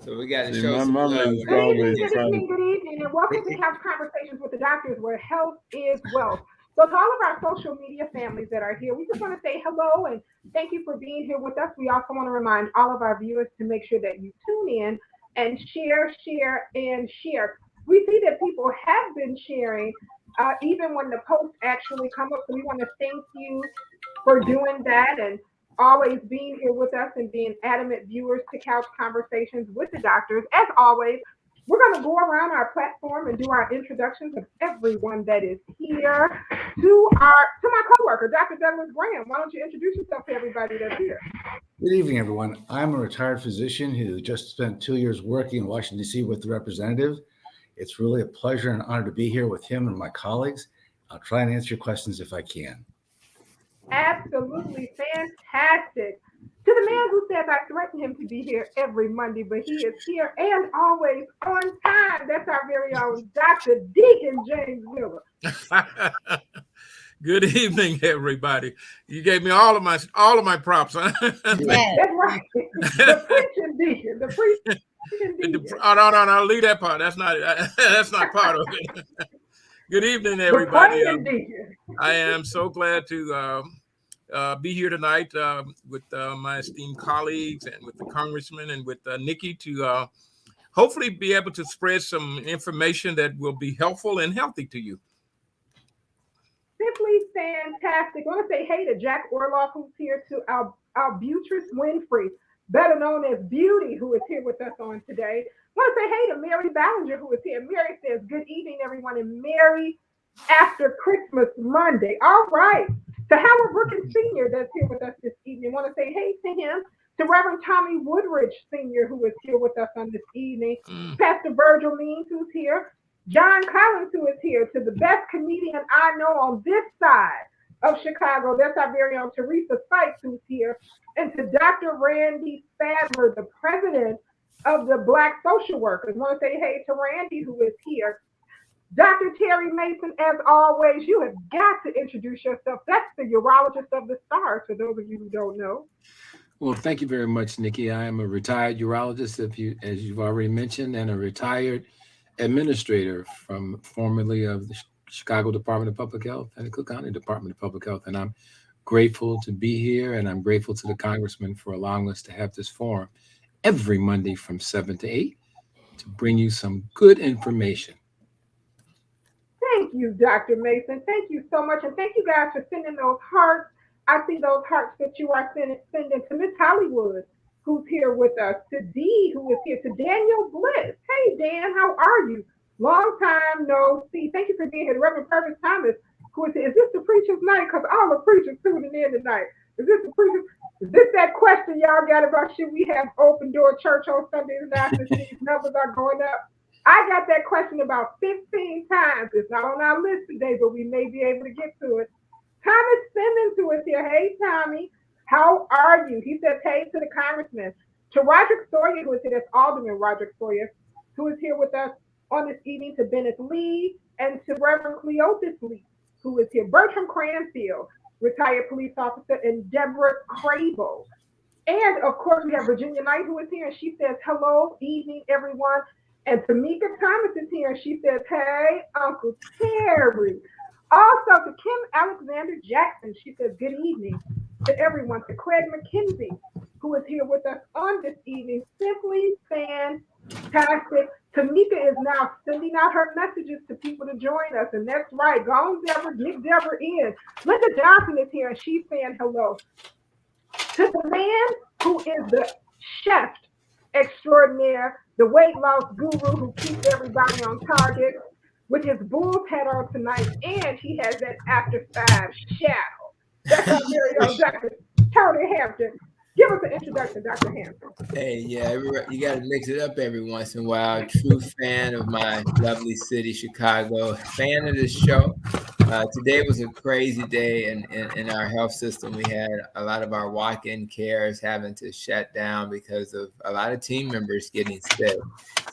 So we got to See, show my some mama love. is Good evening, always good trying to. evening, good evening, and welcome to Couch Conversations with the Doctors, where health is wealth. So, to all of our social media families that are here, we just want to say hello and thank you for being here with us. We also want to remind all of our viewers to make sure that you tune in and share. We see that people have been sharing even when the posts actually come up. So, we want to thank you for doing that and always being here with us and being adamant viewers to Couch Conversations with the Doctors. As always, we're going to go around our platform and do our introductions of everyone that is here to my coworker, Dr. Douglas Graham. Why don't you introduce yourself to everybody that's here? Good evening, everyone. I'm a retired physician who just spent 2 years working in Washington, D.C. with the representative. It's really a pleasure and honor to be here with him and my colleagues. I'll try and answer your questions if I can. Absolutely fantastic. To the man who says I threaten him to be here every Monday, but he is here and always on time. That's our very own Dr. Deacon James Miller. Good evening, everybody. You gave me all of my props. Huh? That's right. The preaching deacon. The preaching deacon. No, leave that part. That's not part of it. Good evening, everybody. The praying deacon. I am so glad to be here tonight with my esteemed colleagues and with the congressman and with Nikki to hopefully be able to spread some information that will be helpful and healthy to you. Simply fantastic. I want to say hey to Jack Orloff, who's here, to Albutrus Winfrey, better known as Beauty, who is here with us on today. I want to say hey to Mary Ballinger, who is here. Mary says, good evening, everyone, and Merry after Christmas Monday. All right. To Howard Brookins Sr., that's here with us this evening. I want to say hey to him. To Reverend Tommy Woodridge Sr., who is here with us on this evening. Pastor Virgil Means, who's here. John Collins, who is here. To the best comedian I know on this side of Chicago, that's our very own Teresa Sykes, who's here. And to Dr. Randy Sadler, the president of the Black Social Workers. I want to say hey to Randy, who is here. Dr. Terry Mason, as always, you have got to introduce yourself. That's the urologist of the stars, for those of you who don't know. Well, thank you very much, Nikki. I am a retired urologist, as you've already mentioned, and a retired administrator from formerly of the Chicago Department of Public Health and the Cook County Department of Public Health. And I'm grateful to be here, and I'm grateful to the congressman for allowing us to have this forum every Monday from 7 to 8 to bring you some good information. Thank you, Dr. Mason. Thank you so much. And thank you guys for sending those hearts. I see those hearts that you are sending to Miss Hollywood, who's here with us, to Dee, who is here, to Daniel Bliss. Hey, Dan, how are you? Long time no see. Thank you for being here. The Reverend Purvis Thomas, who is here. Is this the preacher's night? Because all the preachers tuning in tonight. Is this that question y'all got about should we have open door church on Sundays nights since these numbers are going up? I got that question about 15 times. It's not on our list today, but we may be able to get to it. Thomas Simmons, who is here. Hey, Tommy, how are you? He says hey to the congressman. To Roderick Sawyer, who is here. That's Alderman Roderick Sawyer, who is here with us on this evening. To Bennett Lee and to Reverend Cleopas Lee, who is here. Bertram Cranfield, retired police officer, and Deborah Crable. And, of course, we have Virginia Knight, who is here, and she says, hello, evening, everyone. And Tamika Thomas is here, and she says, hey, Uncle Terry. Also, to Kim Alexander Jackson, she says, good evening to everyone. To Craig McKenzie, who is here with us on this evening. Simply fantastic. Tamika is now sending out her messages to people to join us, and that's right. Go on, Deborah, get Deborah in. Linda Johnson is here, and she's saying hello. To the man who is the chef extraordinaire, the weight loss guru who keeps everybody on target with his Bulls hat on tonight, and he has that after 5 shadow. That's our very own Dr. Tony Hampton. Give us an introduction, Dr. Hampton. Hey, yeah, you got to mix it up every once in a while. True fan of my lovely city, Chicago. Fan of this show. Today was a crazy day in our health system. We had a lot of our walk-in cares having to shut down because of a lot of team members getting sick.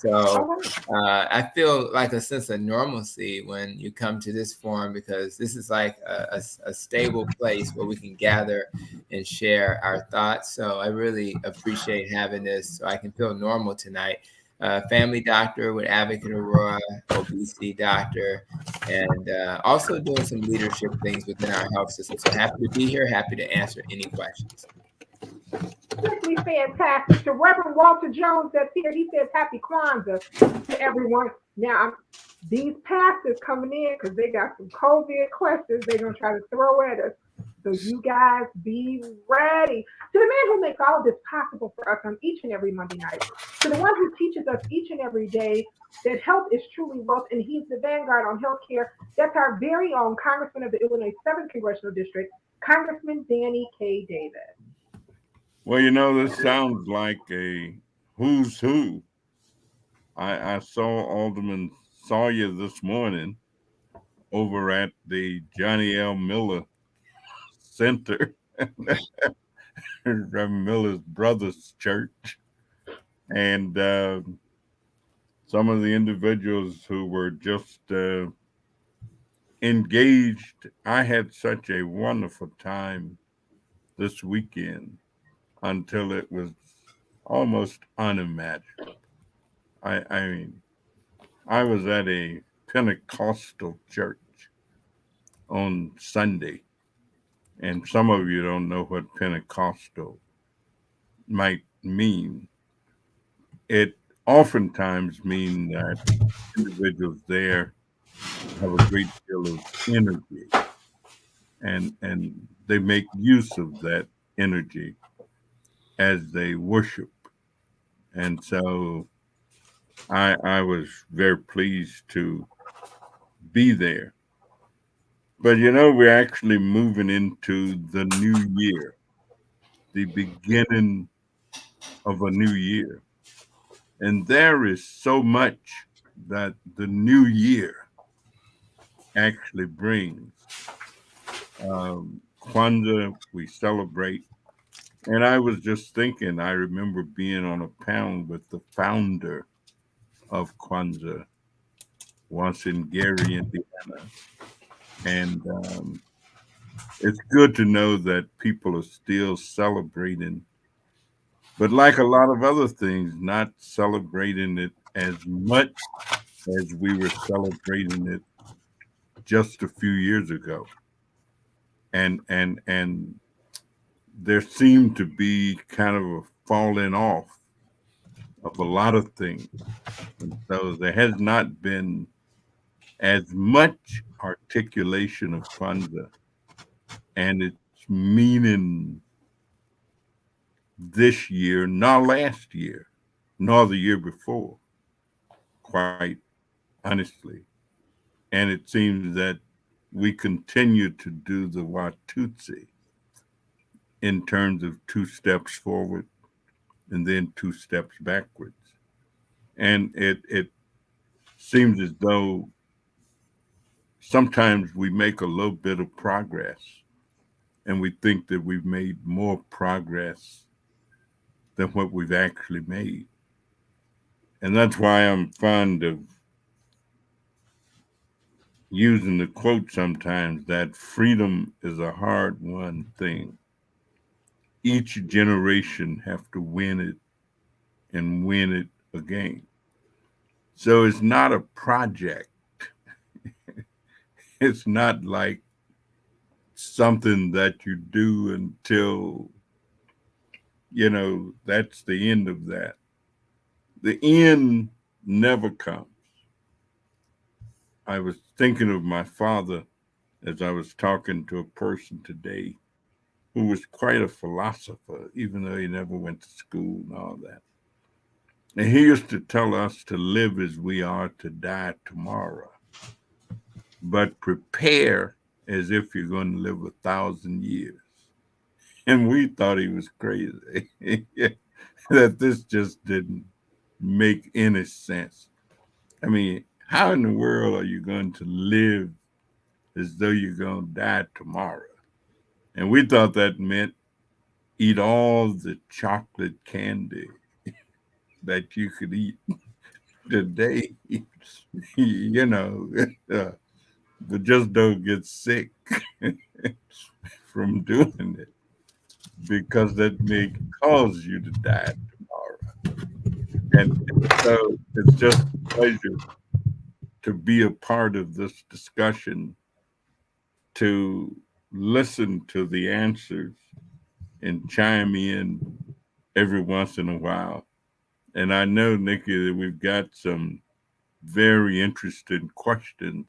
So I feel like a sense of normalcy when you come to this forum, because this is like a stable place where we can gather and share our thoughts. So I really appreciate having this so I can feel normal tonight. Family doctor with Advocate Aurora, obesity doctor, and also doing some leadership things within our health system. So happy to be here, happy to answer any questions. Simply fantastic. To Reverend Walter Jones that's here, he says happy Kwanzaa to everyone. Now, these pastors coming in because they got some COVID questions they're going to try to throw at us. So you guys be ready. To the man who makes all of this possible for us on each and every Monday night, to the one who teaches us each and every day that health is truly wealth and he's the vanguard on healthcare, that's our very own Congressman of the Illinois 7th Congressional District, Congressman Danny K. Davis. Well, this sounds like a who's who. I saw Alderman Sawyer this morning over at the Johnny L. Miller Center, Reverend Miller's brother's church. And some of the individuals who were just engaged. I had such a wonderful time this weekend until it was almost unimaginable. I mean, I was at a Pentecostal church on Sunday, and some of you don't know what Pentecostal might mean. It oftentimes means that individuals there have a great deal of energy, and they make use of that energy as they worship. And so I was very pleased to be there. But we're actually moving into the new year, the beginning of a new year. And there is so much that the new year actually brings. Kwanzaa, we celebrate. And I was just thinking, I remember being on a panel with the founder of Kwanzaa once in Gary, Indiana. And it's good to know that people are still celebrating, but like a lot of other things, not celebrating it as much as we were celebrating it just a few years ago. And there seemed to be kind of a falling off of a lot of things. And so there has not been as much articulation of Kwanzaa and its meaning this year, nor last year, nor the year before, quite honestly. And it seems that we continue to do the Watusi in terms of 2 steps forward and then 2 steps backwards. And it seems as though sometimes we make a little bit of progress and we think that we've made more progress than what we've actually made. And that's why I'm fond of using the quote sometimes that freedom is a hard-won thing. Each generation have to win it and win it again. So it's not a project. It's not like something that you do until, that's the end of that. The end never comes. I was thinking of my father as I was talking to a person today who was quite a philosopher, even though he never went to school and all that. And he used to tell us to live as we are to die tomorrow, but prepare as if you're going to live 1,000 years. And we thought he was crazy, that this just didn't make any sense. I mean, how in the world are you going to live as though you're going to die tomorrow? And we thought that meant eat all the chocolate candy that you could eat today, you know, but just don't get sick from doing it because that may cause you to die tomorrow. And so it's just a pleasure to be a part of this discussion, to listen to the answers and chime in every once in a while. And I know, Nikki, that we've got some very interesting questions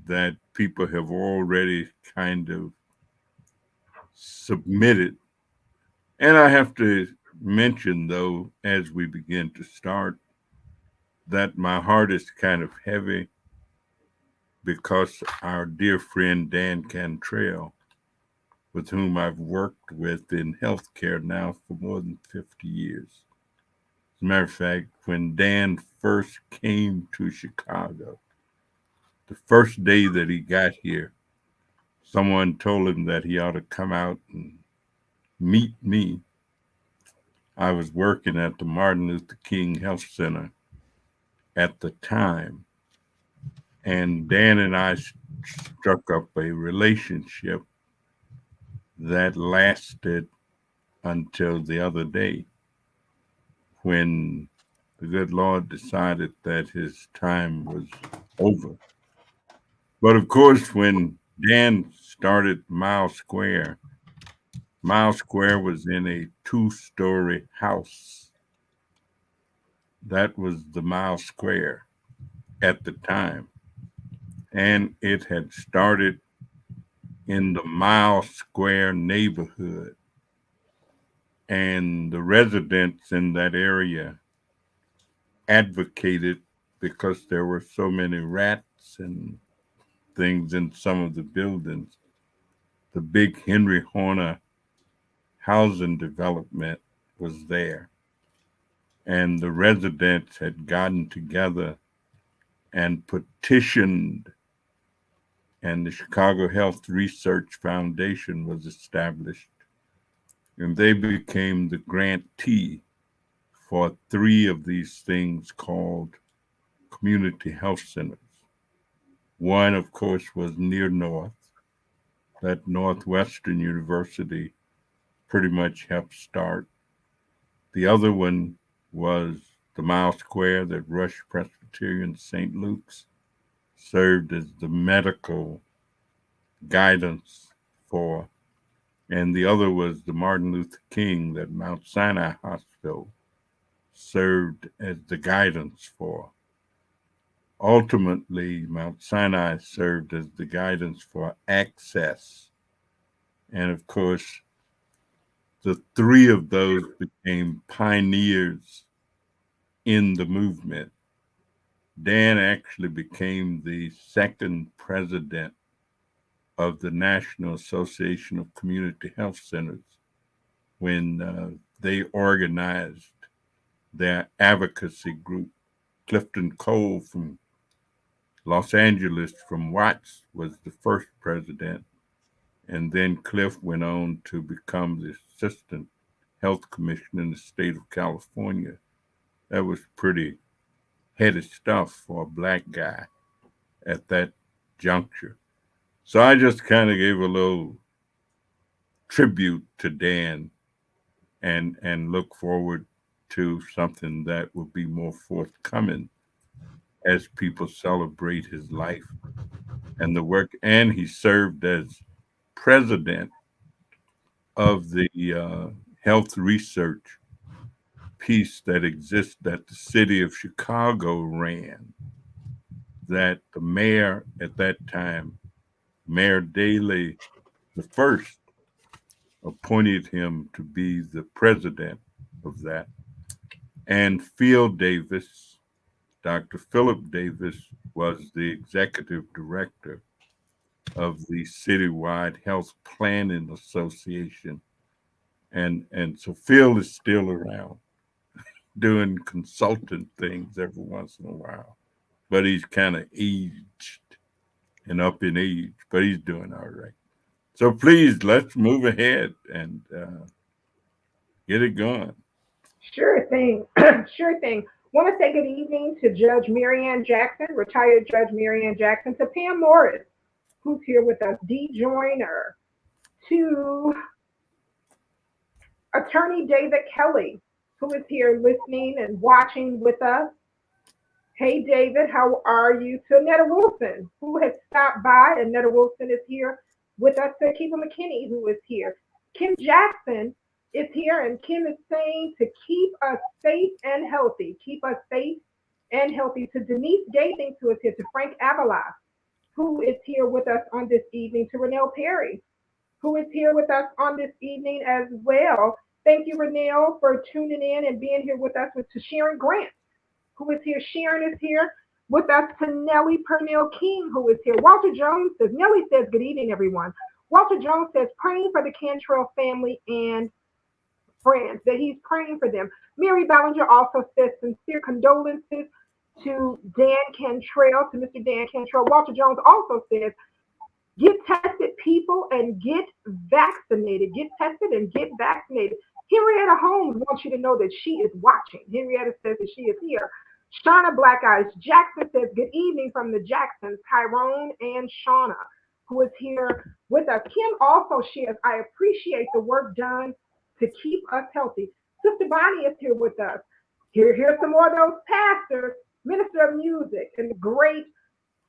that people have already kind of submitted. And I have to mention, though, as we begin to start, that my heart is kind of heavy because our dear friend Dan Cantrell, with whom I've worked with in healthcare now for more than 50 years. As a matter of fact, when Dan first came to Chicago, the first day that he got here, someone told him that he ought to come out and meet me. I was working at the Martin Luther King Health Center at the time, and Dan and I struck up a relationship that lasted until the other day when the good Lord decided that his time was over. But of course, when Dan started Mile Square was in a 2-story house. That was the Mile Square at the time. And it had started in the Mile Square neighborhood. And the residents in that area advocated because there were so many rats and things in some of the buildings. The big Henry Horner housing development was there. And the residents had gotten together and petitioned, and the Chicago Health Research Foundation was established. And they became the grantee for 3 of these things called community health centers. One, of course, was near North, that Northwestern University pretty much helped start. The other one was the Mile Square that Rush Presbyterian St. Luke's served as the medical guidance for. And the other was the Martin Luther King that Mount Sinai Hospital served as the guidance for. Ultimately, Mount Sinai served as the guidance for access. And of course, the 3 of those became pioneers in the movement. Dan actually became the 2nd president of the National Association of Community Health Centers when they organized their advocacy group. Clifton Cole from Los Angeles, from Watts, was the first president. And then Cliff went on to become the assistant health commissioner in the state of California. That was pretty heady stuff for a black guy at that juncture. So I just kind of gave a little tribute to Dan and look forward to something that will be more forthcoming as people celebrate his life and the work. And he served as president of the health research piece that exists that the city of Chicago ran, that the mayor at that time, Mayor Daley the first, appointed him to be the president of that. And Phil Davis, Dr. Philip Davis, was the executive director of the Citywide Health Planning Association. And so Phil is still around doing consultant things every once in a while, but he's kind of aged and up in age, but he's doing all right. So please, let's move ahead and get it going. Sure thing. Sure thing. Want to say good evening to Judge Marianne Jackson, retired Judge Marianne Jackson, to Pam Morris, who's here with us, Dee Joyner, to Attorney David Kelly, who is here listening and watching with us. Hey, David, how are you? To Annetta Wilson, who has stopped by. Annetta Wilson is here with us. To Kiva McKinney, who is here. Kim Jackson is here, and Kim is saying to keep us safe and healthy. Keep us safe and healthy. To Denise Gathings, who is here. To Frank Avila, who is here with us on this evening. To Renelle Perry, who is here with us on this evening as well. Thank you, Renelle, for tuning in and being here with us. To Sharon Grant, who is here. Sharon is here with us. To Nellie Purnell King, who is here. Walter Jones says, Nellie says, good evening, everyone. Walter Jones says, praying for the Cantrell family and friends, that he's praying for them. Mary Ballinger also says sincere condolences to Dan Cantrell, to Mr. Dan Cantrell. Walter Jones also says, get tested, people, and get vaccinated. Get tested and get vaccinated. Henrietta Holmes wants you to know that she is watching. Henrietta says that she is here. Shauna Black Eyes Jackson says, good evening from the Jacksons, Tyrone and Shauna, who is here with us. Kim also shares, I appreciate the work done to keep us healthy. Sister Bonnie is here with us. Here's some more of those pastors, minister of music, and great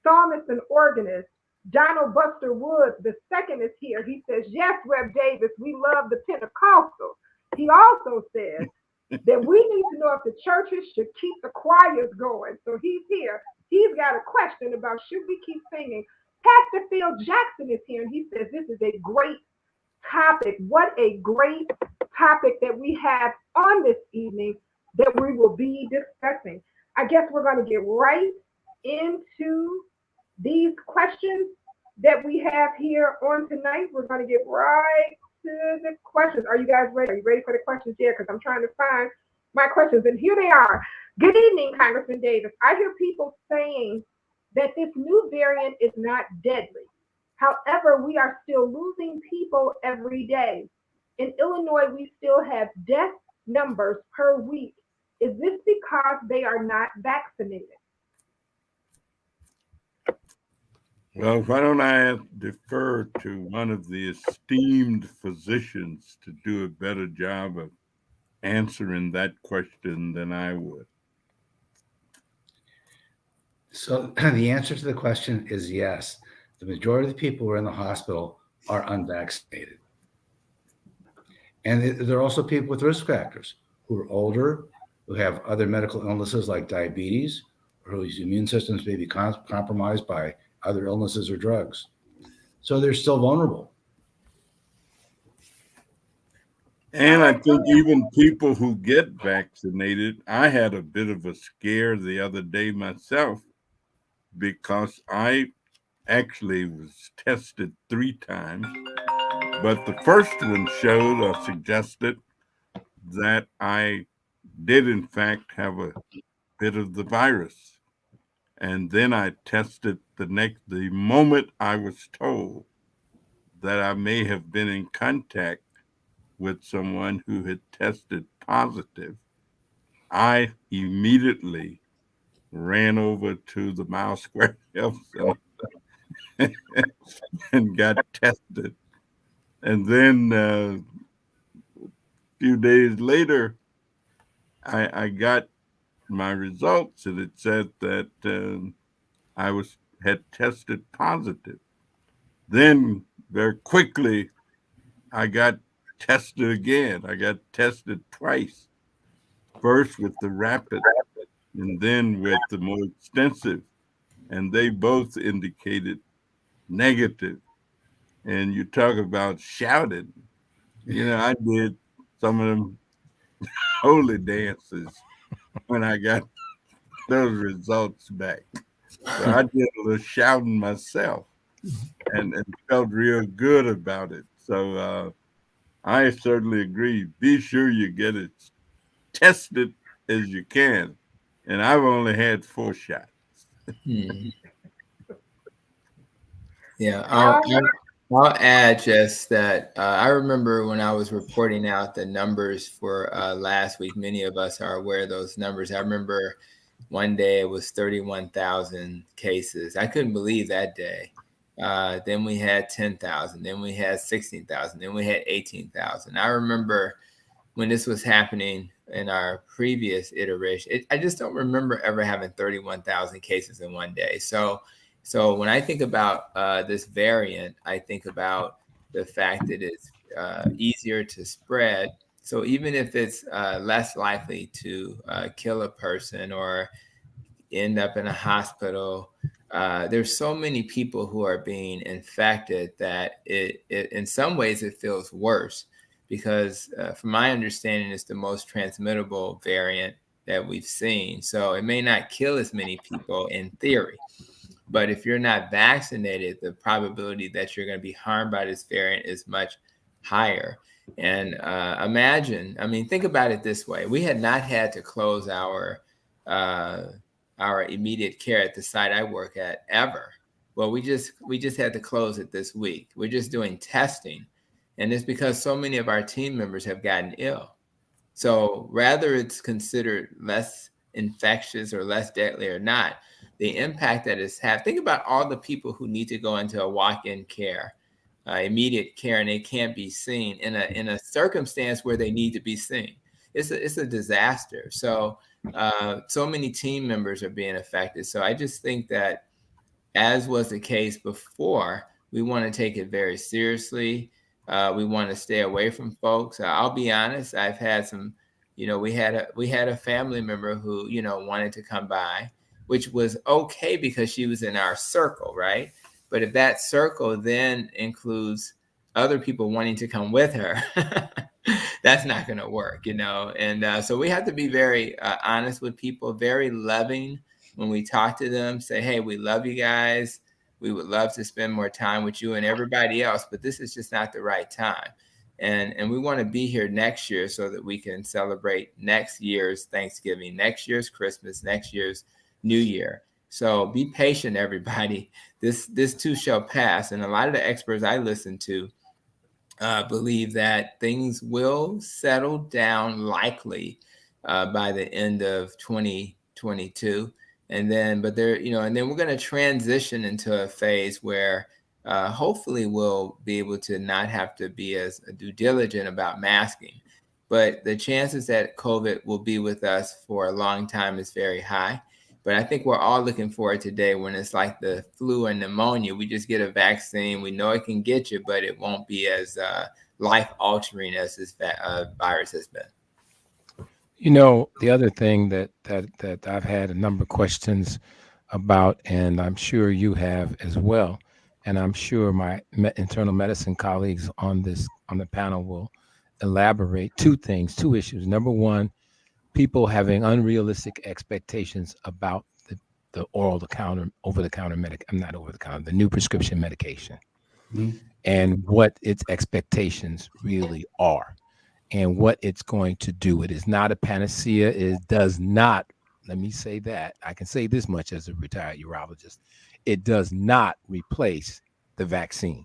psalmist and organist. Donald Buster Woods, the second, is here. He says, yes, Rev Davis, we love the Pentecostals. He also says that we need to know if the churches should keep the choirs going. So he's here. He's got a question about should we keep singing. Pastor Phil Jackson is here, and he says this is a great topic. What a great topic that we have on this evening that we will be discussing. I guess we're going to get right into these questions that we have here on tonight. We're going to get right to the questions. Are you guys ready? Are you ready for the questions here? Because I'm trying to find my questions. And here they are. Good evening, Congressman Davis. I hear people saying that this new variant is not deadly. However, we are still losing people every day. In Illinois, we still have death numbers per week. Is this because they are not vaccinated? Well, why don't I defer to one of the esteemed physicians to do a better job of answering that question than I would? So the answer to the question is yes. The majority of the people who are in the hospital are unvaccinated. And there are also people with risk factors who are older, who have other medical illnesses like diabetes, or whose immune systems may be compromised by other illnesses or drugs. So they're still vulnerable. And I think even people who get vaccinated, I had a bit of a scare the other day myself because I actually was tested 3 times, but the first one showed or suggested that I did in fact have a bit of the virus. And then I tested the moment I was told that I may have been in contact with someone who had tested positive, I immediately ran over to the Miles Square Health Center and got tested. And then a few days later, I got my results, and it said that I had tested positive. Then very quickly, I got tested again. I got tested twice. First with the rapid, and then with the more extensive, and they both indicated negative. And you talk about shouting. You know, I did some of them holy dances when I got those results back. So I did a little shouting myself and felt real good about it. So I certainly agree. Be sure you get it tested as you can. And I've only had 4 shots. Yeah. I'll add just that I remember when I was reporting out the numbers for last week, many of us are aware of those numbers. I remember one day it was 31,000 cases. I couldn't believe that day. Then we had 10,000. Then we had 16,000. Then we had 18,000. I remember when this was happening in our previous iteration, I just don't remember ever having 31,000 cases in one day. So when I think about this variant, I think about the fact that it's easier to spread. So even if it's less likely to kill a person or end up in a hospital, there's so many people who are being infected that it in some ways it feels worse because from my understanding, it's the most transmittable variant that we've seen. So it may not kill as many people in theory. But if you're not vaccinated, the probability that you're going to be harmed by this variant is much higher. And think about it this way: we had not had to close uh, our immediate care at the site I work at ever. Well, we just had to close it this week. We're just doing testing, and it's because so many of our team members have gotten ill. So rather it's considered less infectious or less deadly or not, the impact that it's had. Think about all the people who need to go into a walk-in care, immediate care, and they can't be seen in a circumstance where they need to be seen. It's a disaster. So so many team members are being affected. So I just think that, as was the case before, we want to take it very seriously. We want to stay away from folks. I'll be honest. I've had some, we had a family member who, wanted to come by, which was okay because she was in our circle, right? But if that circle then includes other people wanting to come with her, that's not going to work, And so we have to be very honest with people, very loving when we talk to them. Say, hey, we love you guys. We would love to spend more time with you and everybody else, but this is just not the right time. And we want to be here next year so that we can celebrate next year's Thanksgiving, next year's Christmas, next year's New Year. So be patient, everybody. This too shall pass. And a lot of the experts I listen to believe that things will settle down likely by the end of 2022. And then we're going to transition into a phase where hopefully we'll be able to not have to be as due diligent about masking. But the chances that COVID will be with us for a long time is very high. But I think we're all looking forward today when it's like the flu and pneumonia. We just get a vaccine. We know it can get you, but it won't be as life-altering as this virus has been. The other thing that I've had a number of questions about, and I'm sure you have as well, and I'm sure my internal medicine colleagues on the panel will elaborate two issues. Number one, people having unrealistic expectations about the the new prescription medication, and what its expectations really are and what it's going to do. It is not a panacea. It does not, let me say that, I can say this much as a retired urologist, it does not replace the vaccine.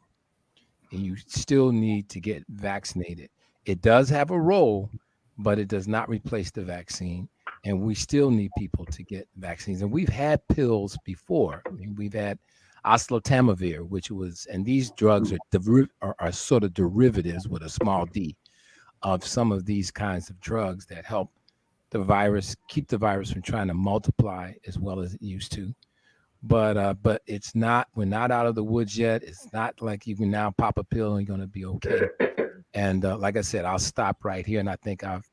And you still need to get vaccinated. It does have a role, but it does not replace the vaccine. And we still need people to get vaccines. And we've had pills before. I mean, we've had oseltamivir, and these drugs are sort of derivatives with a small d of some of these kinds of drugs that help keep the virus from trying to multiply as well as it used to. But we're not out of the woods yet. It's not like you can now pop a pill and you're going to be okay. And like I said, I'll stop right here. And I think I've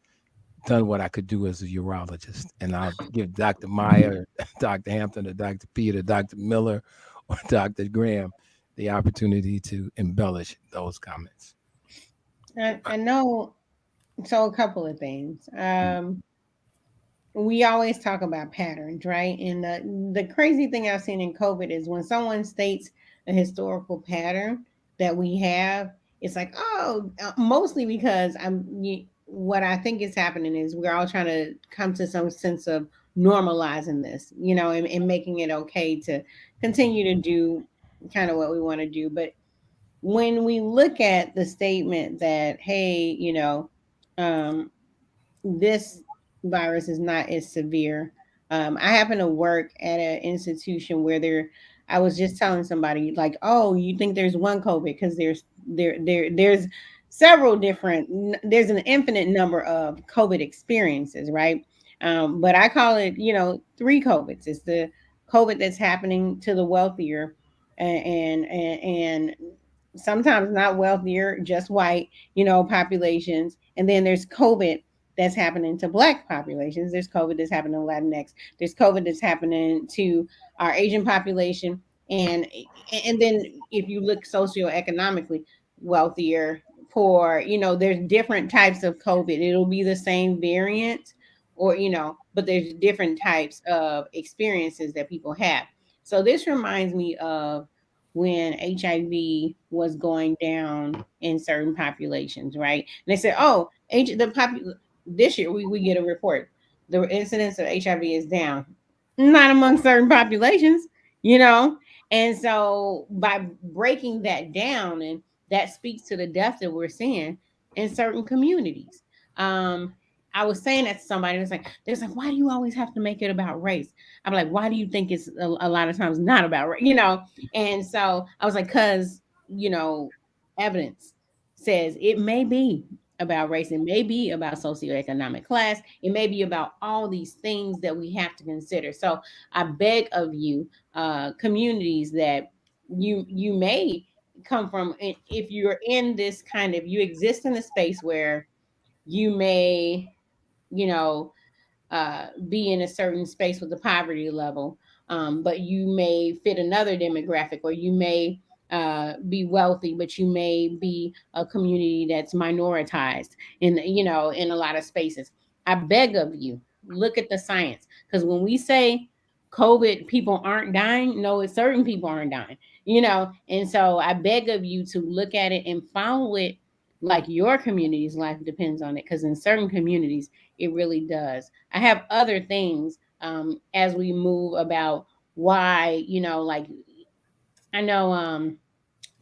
done what I could do as a urologist. And I'll give Dr. Meyer, Dr. Hampton, or Dr. Peter, Dr. Miller, or Dr. Graham the opportunity to embellish those comments. I know. So a couple of things. We always talk about patterns, right? And the crazy thing I've seen in COVID is when someone states a historical pattern that we have, it's like, mostly because what I think is happening is we're all trying to come to some sense of normalizing this, and making it okay to continue to do kind of what we want to do. But when we look at the statement that, hey, um, this virus is not as severe. I happen to work at an institution where I was just telling somebody like, oh, you think there's one COVID because there's several different. There's an infinite number of COVID experiences, right? But I call it, three COVIDs. It's the COVID that's happening to the wealthier, and sometimes not wealthier, just white, populations, and then there's COVID that's happening to Black populations. There's COVID that's happening to Latinx. There's COVID that's happening to our Asian population. And then if you look socioeconomically, wealthier, poor, there's different types of COVID. It'll be the same variant, or but there's different types of experiences that people have. So this reminds me of when HIV was going down in certain populations, right? And they said, oh, this year we get a report. The incidence of HIV is down. Not among certain populations, you know? And so by breaking that down, and that speaks to the death that we're seeing in certain communities. Um, I was saying that to somebody, and it's like, why do you always have to make it about race? I'm like, why do you think it's a lot of times not about race? And so I was like, because, evidence says it may be about race, it may be about socioeconomic class, it may be about all these things that we have to consider. So I beg of you, communities that you may come from, if you're in this kind of, you exist in a space where you may, you know, be in a certain space with the poverty level, but you may fit another demographic, or you may be wealthy, but you may be a community that's minoritized in a lot of spaces. I beg of you, look at the science, because when we say COVID, people aren't dying. No, it's certain people aren't dying. And so I beg of you to look at it and follow it like your community's life depends on it, because in certain communities it really does. I have other things as we move about why, like I know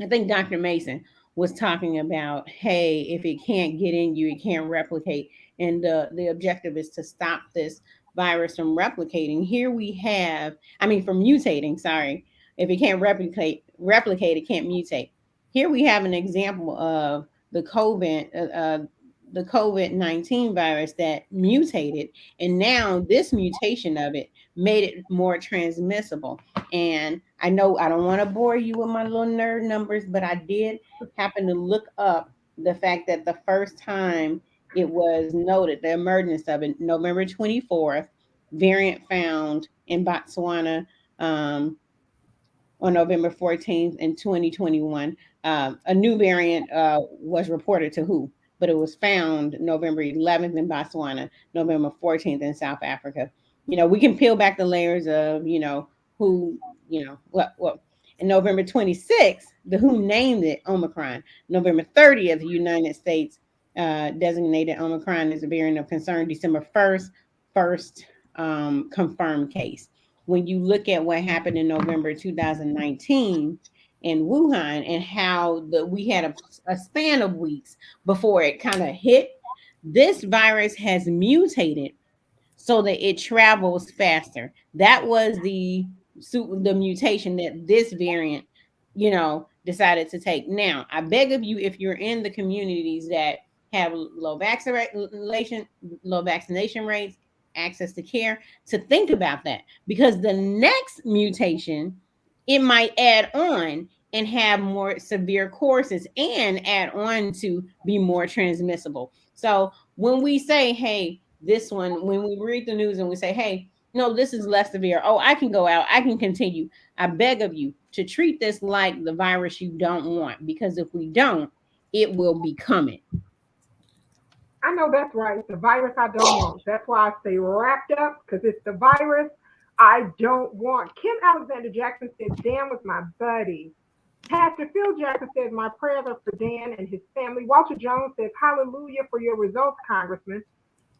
I think Dr. Mason was talking about, hey, if it can't get in you, it can't replicate. And the objective is to stop this virus from replicating. Here we have, from mutating, sorry. If it can't replicate, it can't mutate. Here we have an example of the COVID-19 virus that mutated, and now this mutation of it made it more transmissible. And I know I don't want to bore you with my little nerd numbers, but I did happen to look up the fact that the first time it was noted, the emergence of it, November 24th, variant found in Botswana, on November 14th in 2021. A new variant was reported to WHO, but it was found November 11th in Botswana, November 14th in South Africa. We can peel back the layers of, who, what. In November 26th, the WHO named it Omicron. November 30th, the United States designated Omicron as a variant of concern. December 1st, first confirmed case. When you look at what happened in November 2019 in Wuhan, and how we had a span of weeks before it kind of hit, this virus has mutated so that it travels faster. That was the mutation that this variant, decided to take. Now, I beg of you, if you're in the communities that have low vaccination rates, access to care, to think about that, because the next mutation, it might add on and have more severe courses and add on to be more transmissible. So when we say, hey, this one, when we read the news and we say, hey, no, this is less severe. Oh, I can go out, I can continue. I beg of you to treat this like the virus you don't want, because if we don't, it will be coming. I know that's right. The virus I don't want. That's why I stay wrapped up, because it's the virus I don't want. Kim Alexander Jackson said, Dan was my buddy. Pastor Phil Jackson says, my prayers are for Dan and his family. Walter Jones says, hallelujah for your results, Congressman.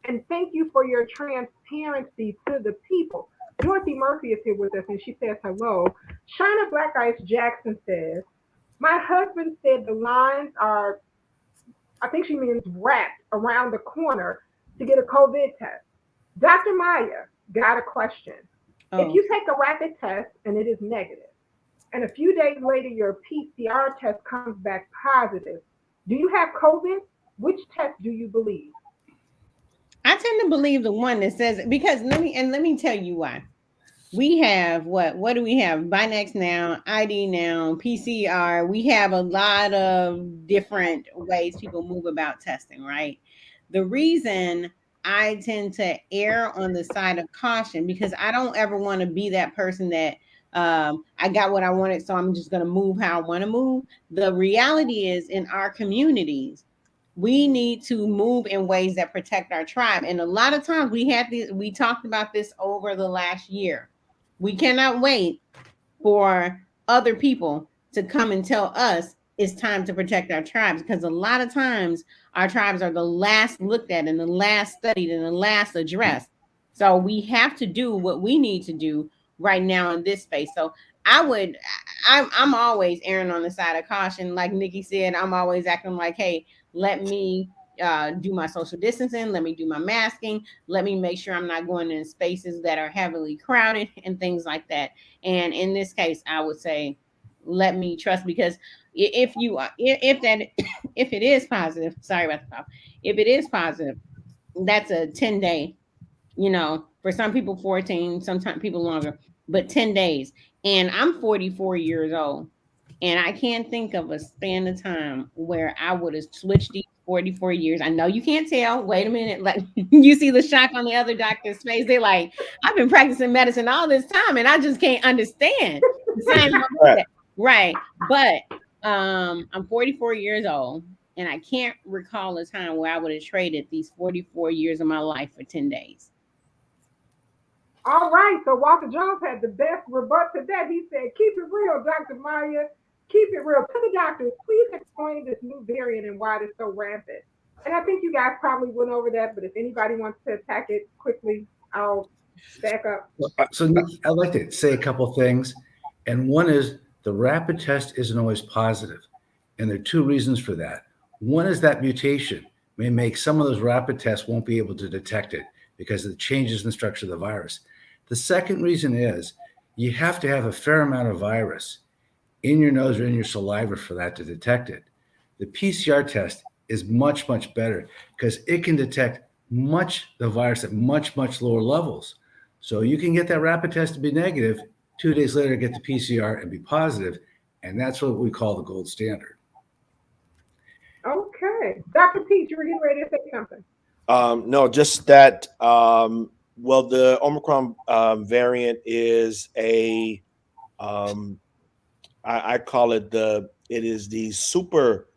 And thank you for your transparency to the people. Dorothy Murphy is here with us, and she says hello. China Black Ice Jackson says, My husband said the lines are, I think she means wrapped around the corner to get a COVID test. Dr. Maya got a question. If Oh, you take a rapid test and it is negative, and a few days later your PCR test comes back positive, do you have COVID? Which test do you believe? I tend to believe the one that says, because let me tell you why. We have what do we have? Binex now, ID now, PCR. We have a lot of different ways people move about testing, right? The reason I tend to err on the side of caution, because I don't ever want to be that person that I got what I wanted, so I'm just going to move how I want to move. The reality is, in our communities, we need to move in ways that protect our tribe. And a lot of times we talked about this over the last year. We cannot wait for other people to come and tell us it's time to protect our tribes, because a lot of times our tribes are the last looked at and the last studied and the last addressed. So we have to do what we need to do right now in this space. So I would, I'm always erring on the side of caution. Like Nikki said, I'm always acting like, hey, let me do my social distancing, let me do my masking, let me make sure I'm not going in spaces that are heavily crowded and things like that. And in this case, I would say, let me trust, because if you are, if that, if it is positive, sorry about the cough, if it is positive, that's a 10-day, for some people 14, sometimes people longer, but 10 days. And I'm 44 years old. And I can't think of a span of time where I would have switched these 44 years. I know you can't tell. Wait a minute. Like, you see the shock on the other doctor's face. They're like, I've been practicing medicine all this time and I just can't understand the science behind it. Right. But I'm 44 years old and I can't recall a time where I would have traded these 44 years of my life for 10 days. All right, so Walter Jones had the best rebut to that. He said, keep it real, Dr. Maya. Keep it real. To the doctors, please explain this new variant and why it is so rampant. And I think you guys probably went over that, but if anybody wants to attack it quickly, I'll back up. So Nikki, I'd like to say a couple things. And one is the rapid test isn't always positive. And there are two reasons for that. One is that mutation may make some of those rapid tests won't be able to detect it because of the changes in the structure of the virus. The second reason is you have to have a fair amount of virus in your nose or in your saliva for that to detect it. The PCR test is much, much better because it can detect the virus at much, much lower levels. So you can get that rapid test to be negative, 2 days later get the PCR and be positive, and that's what we call the gold standard. Okay. Dr. Pete, you were getting ready to say something. No, just that. Well, the Omicron variant is I call it it is the super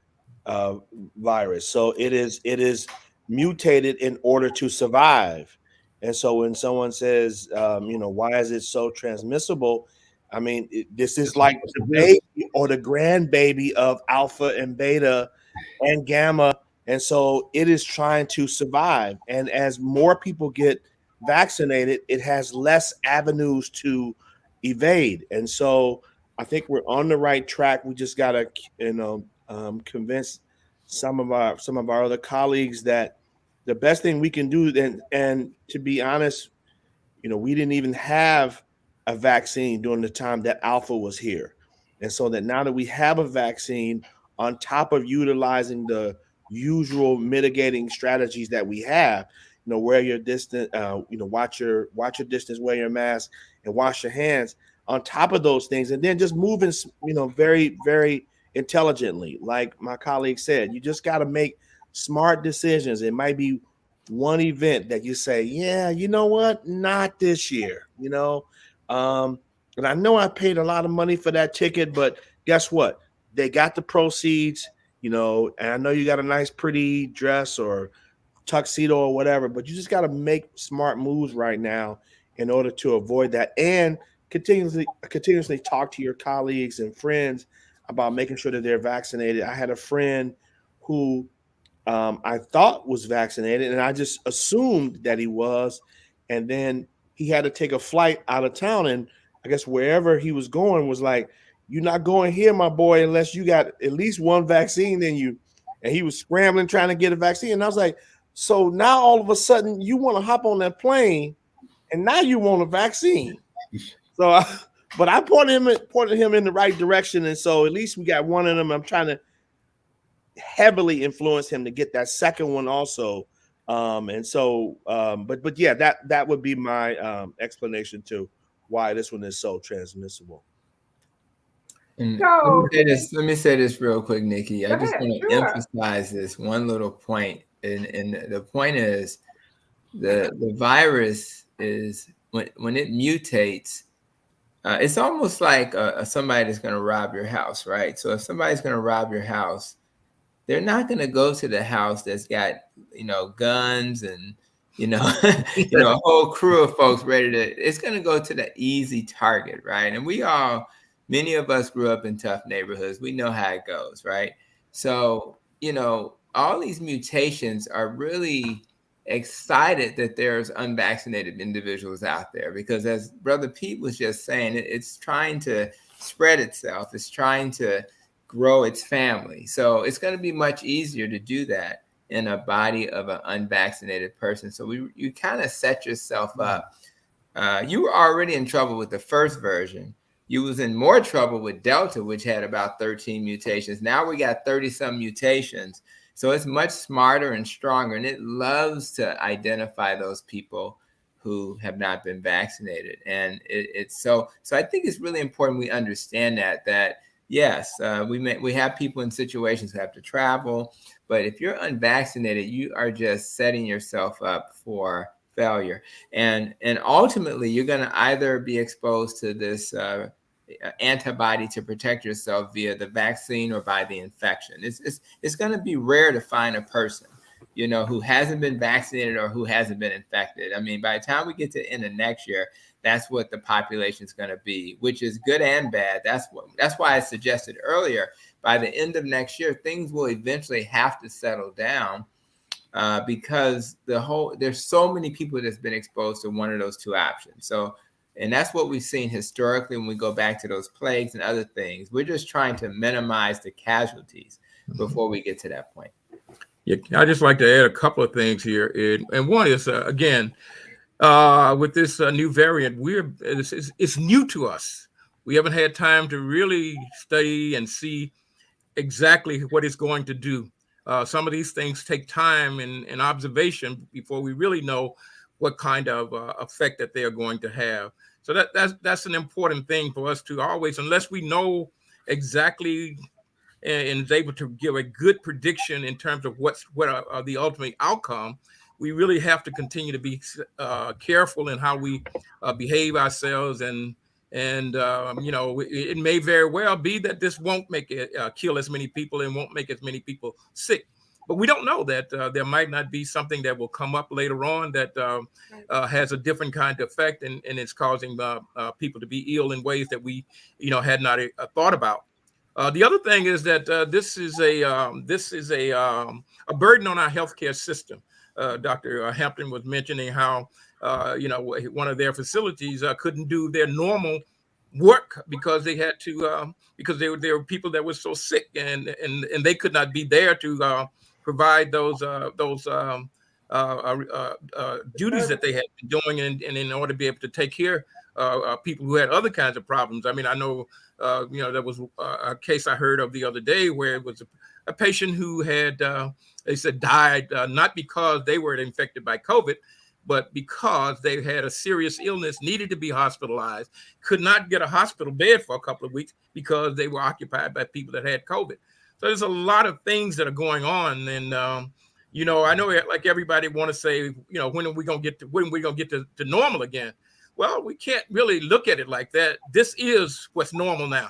virus. So it is mutated in order to survive. And so when someone says, why is it so transmissible? I mean, this is like the baby or the grandbaby of alpha and beta and gamma. And so it is trying to survive. And as more people get vaccinated, it has less avenues to evade. And so I think we're on the right track. We just got to, convince some of our other colleagues that the best thing we can do, and to be honest, we didn't even have a vaccine during the time that Alpha was here. And so that now that we have a vaccine, on top of utilizing the usual mitigating strategies that we have, wear your distance, watch your distance, wear your mask, and wash your hands. On top of those things, and then just moving, very, very intelligently, like my colleague said, you just got to make smart decisions. It might be one event that you say, yeah, you know what, not this year, and I know I paid a lot of money for that ticket, but guess what? They got the proceeds, and I know you got a nice, pretty dress or tuxedo or whatever, but you just got to make smart moves right now in order to avoid that, and continuously talk to your colleagues and friends about making sure that they're vaccinated. I had a friend who I thought was vaccinated, and I just assumed that he was, and then he had to take a flight out of town, and I guess wherever he was going was like, you're not going here, my boy, unless you got at least one vaccine in you. And he was scrambling trying to get a vaccine. And I was like, so now all of a sudden you want to hop on that plane and now you want a vaccine. So, but I pointed him in the right direction. And so at least we got one of them. I'm trying to heavily influence him to get that second one also. But yeah, that would be my explanation to why this one is so transmissible. And So- let me say this real quick, Nikki. I just ahead, want to sure. emphasize this one little point. And the point is the virus is when it mutates, it's almost like somebody that's going to rob your house, right? So if somebody's going to rob your house, they're not going to go to the house that's got, guns and, a whole crew of folks ready to, it's going to go to the easy target, right? And many of us grew up in tough neighborhoods. We know how it goes, right? So, all these mutations are really excited that there's unvaccinated individuals out there, because as Brother Pete was just saying, it's trying to spread itself. It's trying to grow its family. So it's going to be much easier to do that in a body of an unvaccinated person. So you kind of set yourself up. You were already in trouble with the first version. You was in more trouble with Delta, which had about 13 mutations. Now we got 30 some mutations. So it's much smarter and stronger, and it loves to identify those people who have not been vaccinated. And it's so I think it's really important we understand that yes, we have people in situations who have to travel, but if you're unvaccinated, you are just setting yourself up for failure. And ultimately, you're going to either be exposed to this antibody to protect yourself via the vaccine or by the infection. It's going to be rare to find a person, who hasn't been vaccinated or who hasn't been infected. I mean, by the time we get to the end of next year, that's what the population is going to be, which is good and bad. That's why I suggested earlier, by the end of next year, things will eventually have to settle down because there's so many people that's been exposed to one of those two options. So, and that's what we've seen historically when we go back to those plagues and other things. We're just trying to minimize the casualties before we get to that point. Yeah, I'd just like to add a couple of things here. And one is, again, with this new variant, it's new to us. We haven't had time to really study and see exactly what it's going to do. Some of these things take time and observation before we really know what kind of effect that they are going to have. So that's an important thing for us to always, unless we know exactly and is able to give a good prediction in terms of what are the ultimate outcome, we really have to continue to be careful in how we behave ourselves. And it may very well be that this won't make it kill as many people and won't make as many people sick. But we don't know that there might not be something that will come up later on that has a different kind of effect and it's causing people to be ill in ways that we, had not thought about. The other thing is that this is a burden on our healthcare system. Dr. Hampton was mentioning how one of their facilities couldn't do their normal work because they had to because there were people that were so sick and they could not be there to provide those duties that they had been doing and in order to be able to take care of people who had other kinds of problems. I mean, I know there was a case I heard of the other day where it was a patient who had they said died not because they were infected by COVID, but because they had a serious illness, needed to be hospitalized, could not get a hospital bed for a couple of weeks because they were occupied by people that had COVID. So there's a lot of things that are going on. And, I know like everybody want to say, when are we going to get to normal again? Well, we can't really look at it like that. This is what's normal now.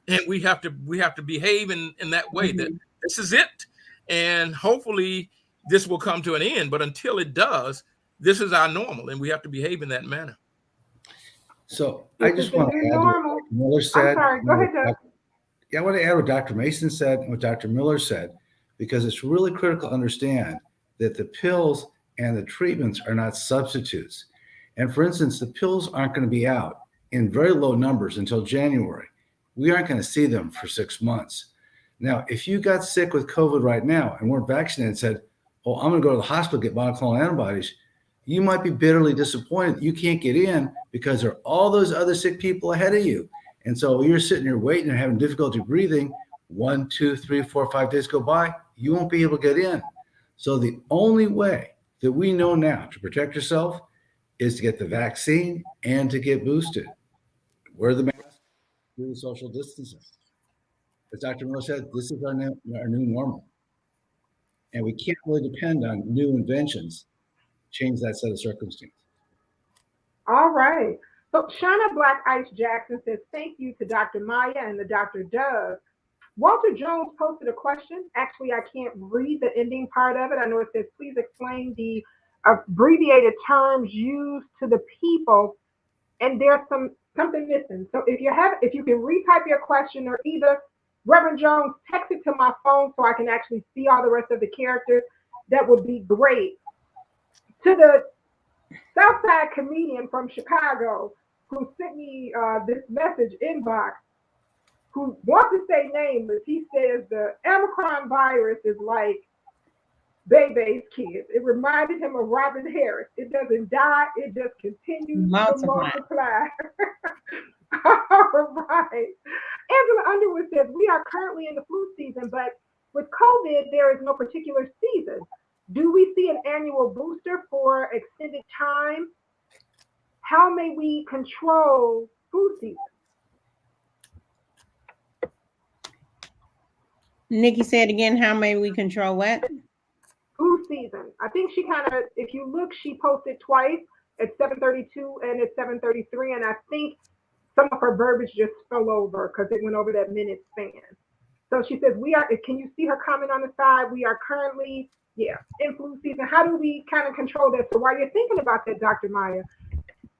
And we have to behave in that way that this is it. And hopefully this will come to an end. But until it does, this is our normal, and we have to behave in that manner. So I just want to add what Dr. Miller said. I'm sorry. Go ahead, Doug. Yeah, I want to add what Dr. Mason said and what Dr. Miller said, because it's really critical to understand that the pills and the treatments are not substitutes. And for instance, the pills aren't going to be out in very low numbers until January. we aren't going to see them for 6 months. Now, if you got sick with COVID right now and weren't vaccinated and said, oh, I'm going to go to the hospital, get monoclonal antibodies, you might be bitterly disappointed that you can't get in because there are all those other sick people ahead of you. And so you're sitting here waiting and having difficulty breathing. 1, 2, 3, 4, 5 days go by, you won't be able to get in. So the only way that we know now to protect yourself is to get the vaccine and to get boosted. Wear the mask, do the social distancing. As Dr. Miller said, this is our new normal. And we can't really depend on new inventions to change that set of circumstances. All right. So Shauna Black Ice Jackson says, thank you to Dr. Maya and the Dr. Doug. Walter Jones posted a question. Actually, I can't read the ending part of it. I know it says, please explain the abbreviated terms used to the people. And there's something missing. So if you can retype your question, or either Reverend Jones text it to my phone so I can actually see all the rest of the characters, that would be great. To the Southside comedian from Chicago who sent me this message inbox, who wants to say nameless, he says the Omicron virus is like Bebe's kids. It reminded him of Robin Harris. It doesn't die, it just continues to multiply. All right. Angela Underwood says, we are currently in the flu season, but with COVID, there is no particular season. Do we see an annual booster for extended time? How may we control flu season? Nikki said again, how may we control what? Flu season. I think she kind of, if you look, she posted twice at 7:32 and at 7:33, and I think some of her verbiage just fell over because it went over that minute span. So she says, can you see her comment on the side? We are currently, in flu season. How do we kind of control that? So while you're thinking about that, Dr. Maya,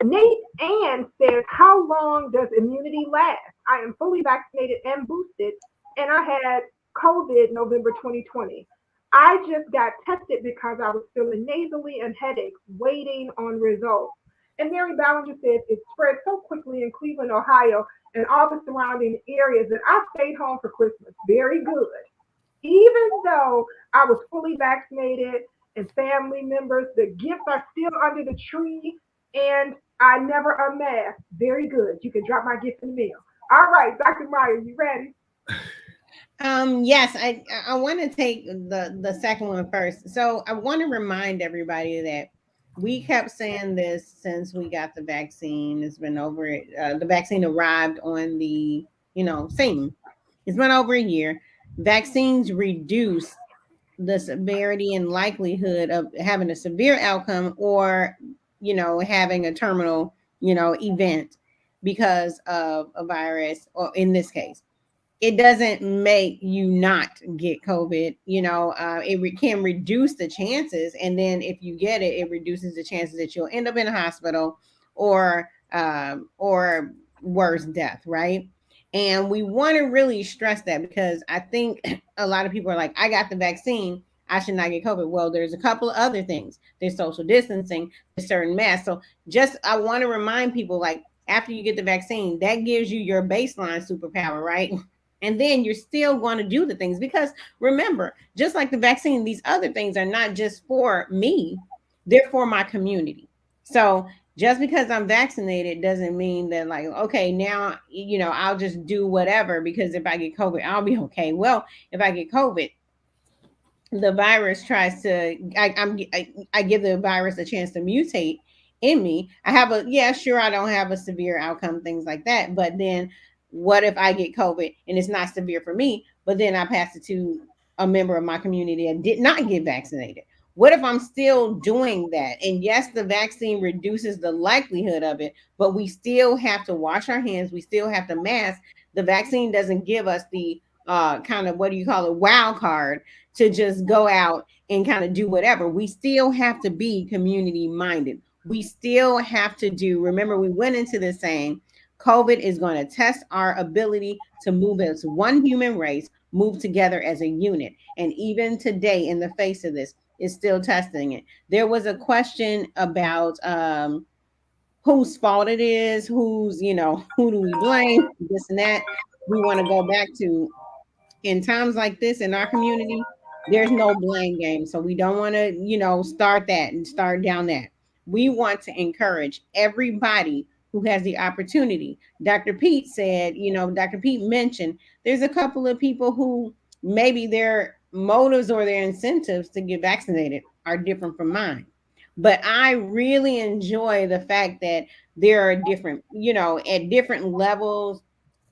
Nate Ann says, how long does immunity last? I am fully vaccinated and boosted, and I had COVID November 2020. I just got tested because I was feeling nasally and headaches, waiting on results. And Mary Ballinger says, it spread so quickly in Cleveland, Ohio, and all the surrounding areas that I stayed home for Christmas. Very good. Even though I was fully vaccinated and family members, the gifts are still under the tree, and I never unmasked. Very good. You can drop my gift in the mail. All right, Dr. Meyer, you ready? Yes, I want to take the second one first. So I want to remind everybody that we kept saying this since we got the vaccine. It's been over. The vaccine arrived on the scene. It's been over a year. Vaccines reduce the severity and likelihood of having a severe outcome or having a terminal event because of a virus, or in this case it doesn't make you not get COVID. It can reduce the chances. And then if you get it, it reduces the chances that you'll end up in a hospital or worse, death, right? And we want to really stress that because I think a lot of people are like, I got the vaccine, I should not get COVID. Well, there's a couple of other things. There's social distancing, there's certain masks. So I want to remind people, like, after you get the vaccine, that gives you your baseline superpower, right? And then you're still going to do the things because remember, just like the vaccine, these other things are not just for me, they're for my community. So just because I'm vaccinated doesn't mean that like, okay, now, I'll just do whatever because if I get COVID, I'll be okay. Well, if I get COVID, the virus tries to, I give the virus a chance to mutate in me. I don't have a severe outcome, things like that. But then what if I get COVID and it's not severe for me, but then I pass it to a member of my community that did not get vaccinated? What if I'm still doing that? And yes, the vaccine reduces the likelihood of it, but we still have to wash our hands. We still have to mask. The vaccine doesn't give us the kind of, wild card to just go out and kind of do whatever. We still have to be community minded. We still have to remember, we went into this saying, COVID is going to test our ability to move as one human race, move together as a unit. And even today, in the face of this, is still testing it. There was a question about whose fault it is, who do we blame, this and that. we want to go back to in times like this in our community, there's no blame game. So we don't want to, start that and start down that. We want to encourage everybody who has the opportunity. Dr. Pete said, Dr. Pete mentioned there's a couple of people who maybe their motives or their incentives to get vaccinated are different from mine. But I really enjoy the fact that there are different, at different levels,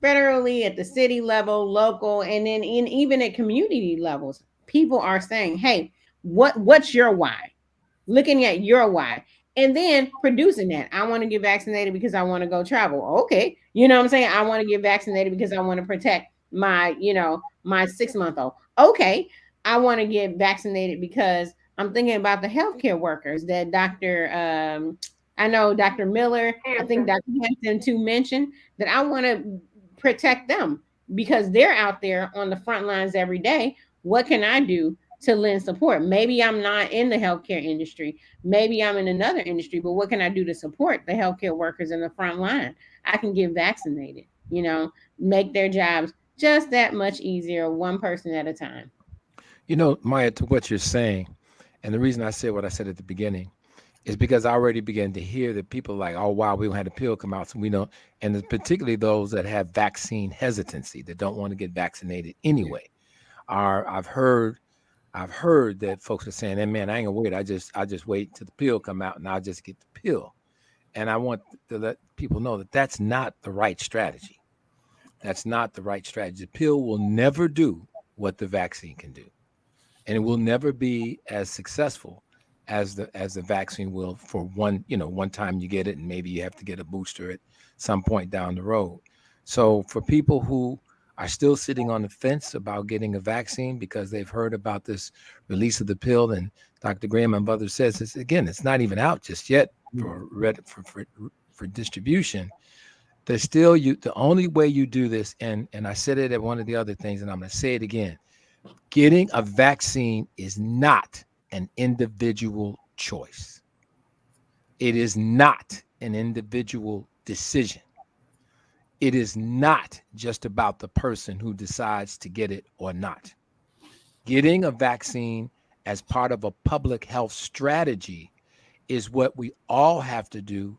federally, at the city level, local, and then even at community levels, people are saying, "Hey, what's your why?" Looking at your why, and then producing that. I want to get vaccinated because I want to go travel. Okay, you know what I'm saying? I want to get vaccinated because I want to protect my 6-month-old. Okay, I want to get vaccinated because I'm thinking about the healthcare workers that I know Dr. Miller, I think Dr. Hampton too mentioned that I want to protect them because they're out there on the front lines every day. What can I do to lend support? Maybe I'm not in the healthcare industry. Maybe I'm in another industry, but what can I do to support the healthcare workers in the front line? I can get vaccinated, make their jobs just that much easier, one person at a time. Maya, to what you're saying, and the reason I said what I said at the beginning is because I already began to hear that people like, oh wow, we had a pill come out, so we know, and it's particularly those that have vaccine hesitancy that don't want to get vaccinated anyway. I've heard that folks are saying, "Hey man, I ain't gonna wait. I just wait till the pill come out and I'll just get the pill." And I want to let people know that that's not the right strategy. That's not the right strategy. The pill will never do what the vaccine can do, and it will never be as successful as the vaccine will for one time you get it, and maybe you have to get a booster at some point down the road. So for people who are still sitting on the fence about getting a vaccine because they've heard about this release of the pill, and Dr. Graham and others says it's not even out just yet for distribution. There's still the only way you do this, and I said it at one of the other things, and I'm going to say it again. Getting a vaccine is not an individual choice. It is not an individual decision. It is not just about the person who decides to get it or not. Getting a vaccine as part of a public health strategy is what we all have to do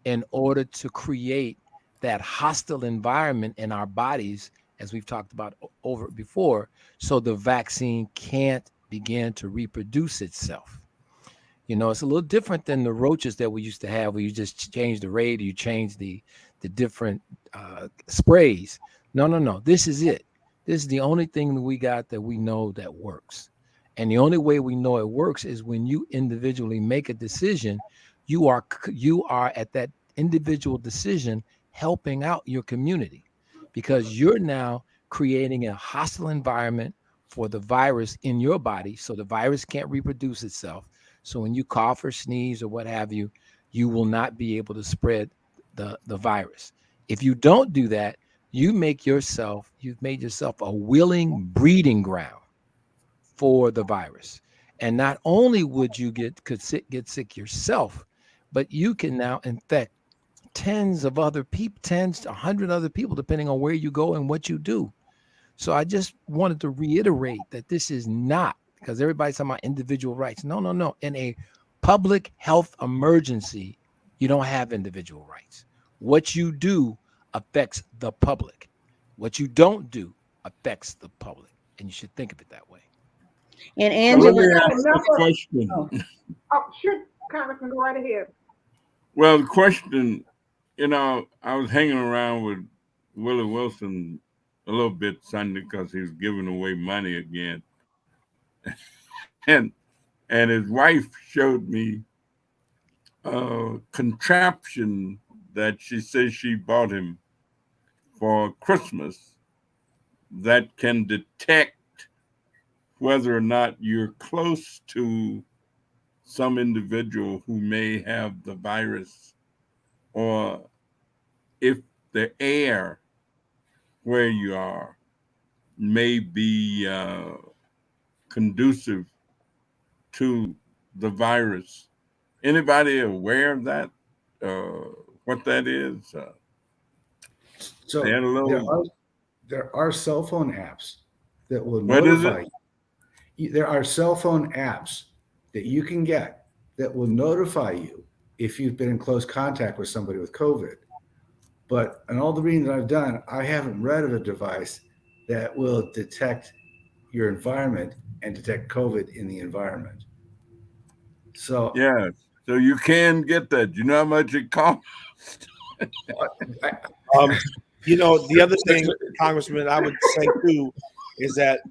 in order to create that hostile environment in our bodies, as we've talked about over before, so the vaccine can't begin to reproduce itself. It's a little different than the roaches that we used to have, where you just change the rate, or you change the different sprays. No. This is it. This is the only thing that we got that we know that works. And the only way we know it works is when you individually make a decision. You are at that individual decision helping out your community, because you're now creating a hostile environment for the virus in your body, so the virus can't reproduce itself. So when you cough or sneeze or what have you, you will not be able to spread the virus. If you don't do that, you've made yourself a willing breeding ground for the virus. And not only would you get sick yourself, but you can now infect tens of other people, 100 other people, depending on where you go and what you do. So I just wanted to reiterate that this is not, because everybody's talking about individual rights. No. In a public health emergency, you don't have individual rights. What you do affects the public. What you don't do affects the public. And you should think of it that way. And Well, let Angela, me ask a question. Sure, Congressman, go right ahead. Well, the question, I was hanging around with Willie Wilson a little bit Sunday because he was giving away money again. and and his wife showed me a contraption that she says she bought him for Christmas that can detect whether or not you're close to some individual who may have the virus, or if the air where you are may be conducive to the virus. Anybody aware of that? What that is? So They had a little there are cell phone apps that will What is notify it? you. There are cell phone apps that you can get that will notify you if you've been in close contact with somebody with COVID. But in all the reading that I've done, I haven't read of a device that will detect your environment and detect COVID in the environment. So, Yeah. So you can get that. You know how much it costs? I, You know, the other thing, Congressman, I would say too, is that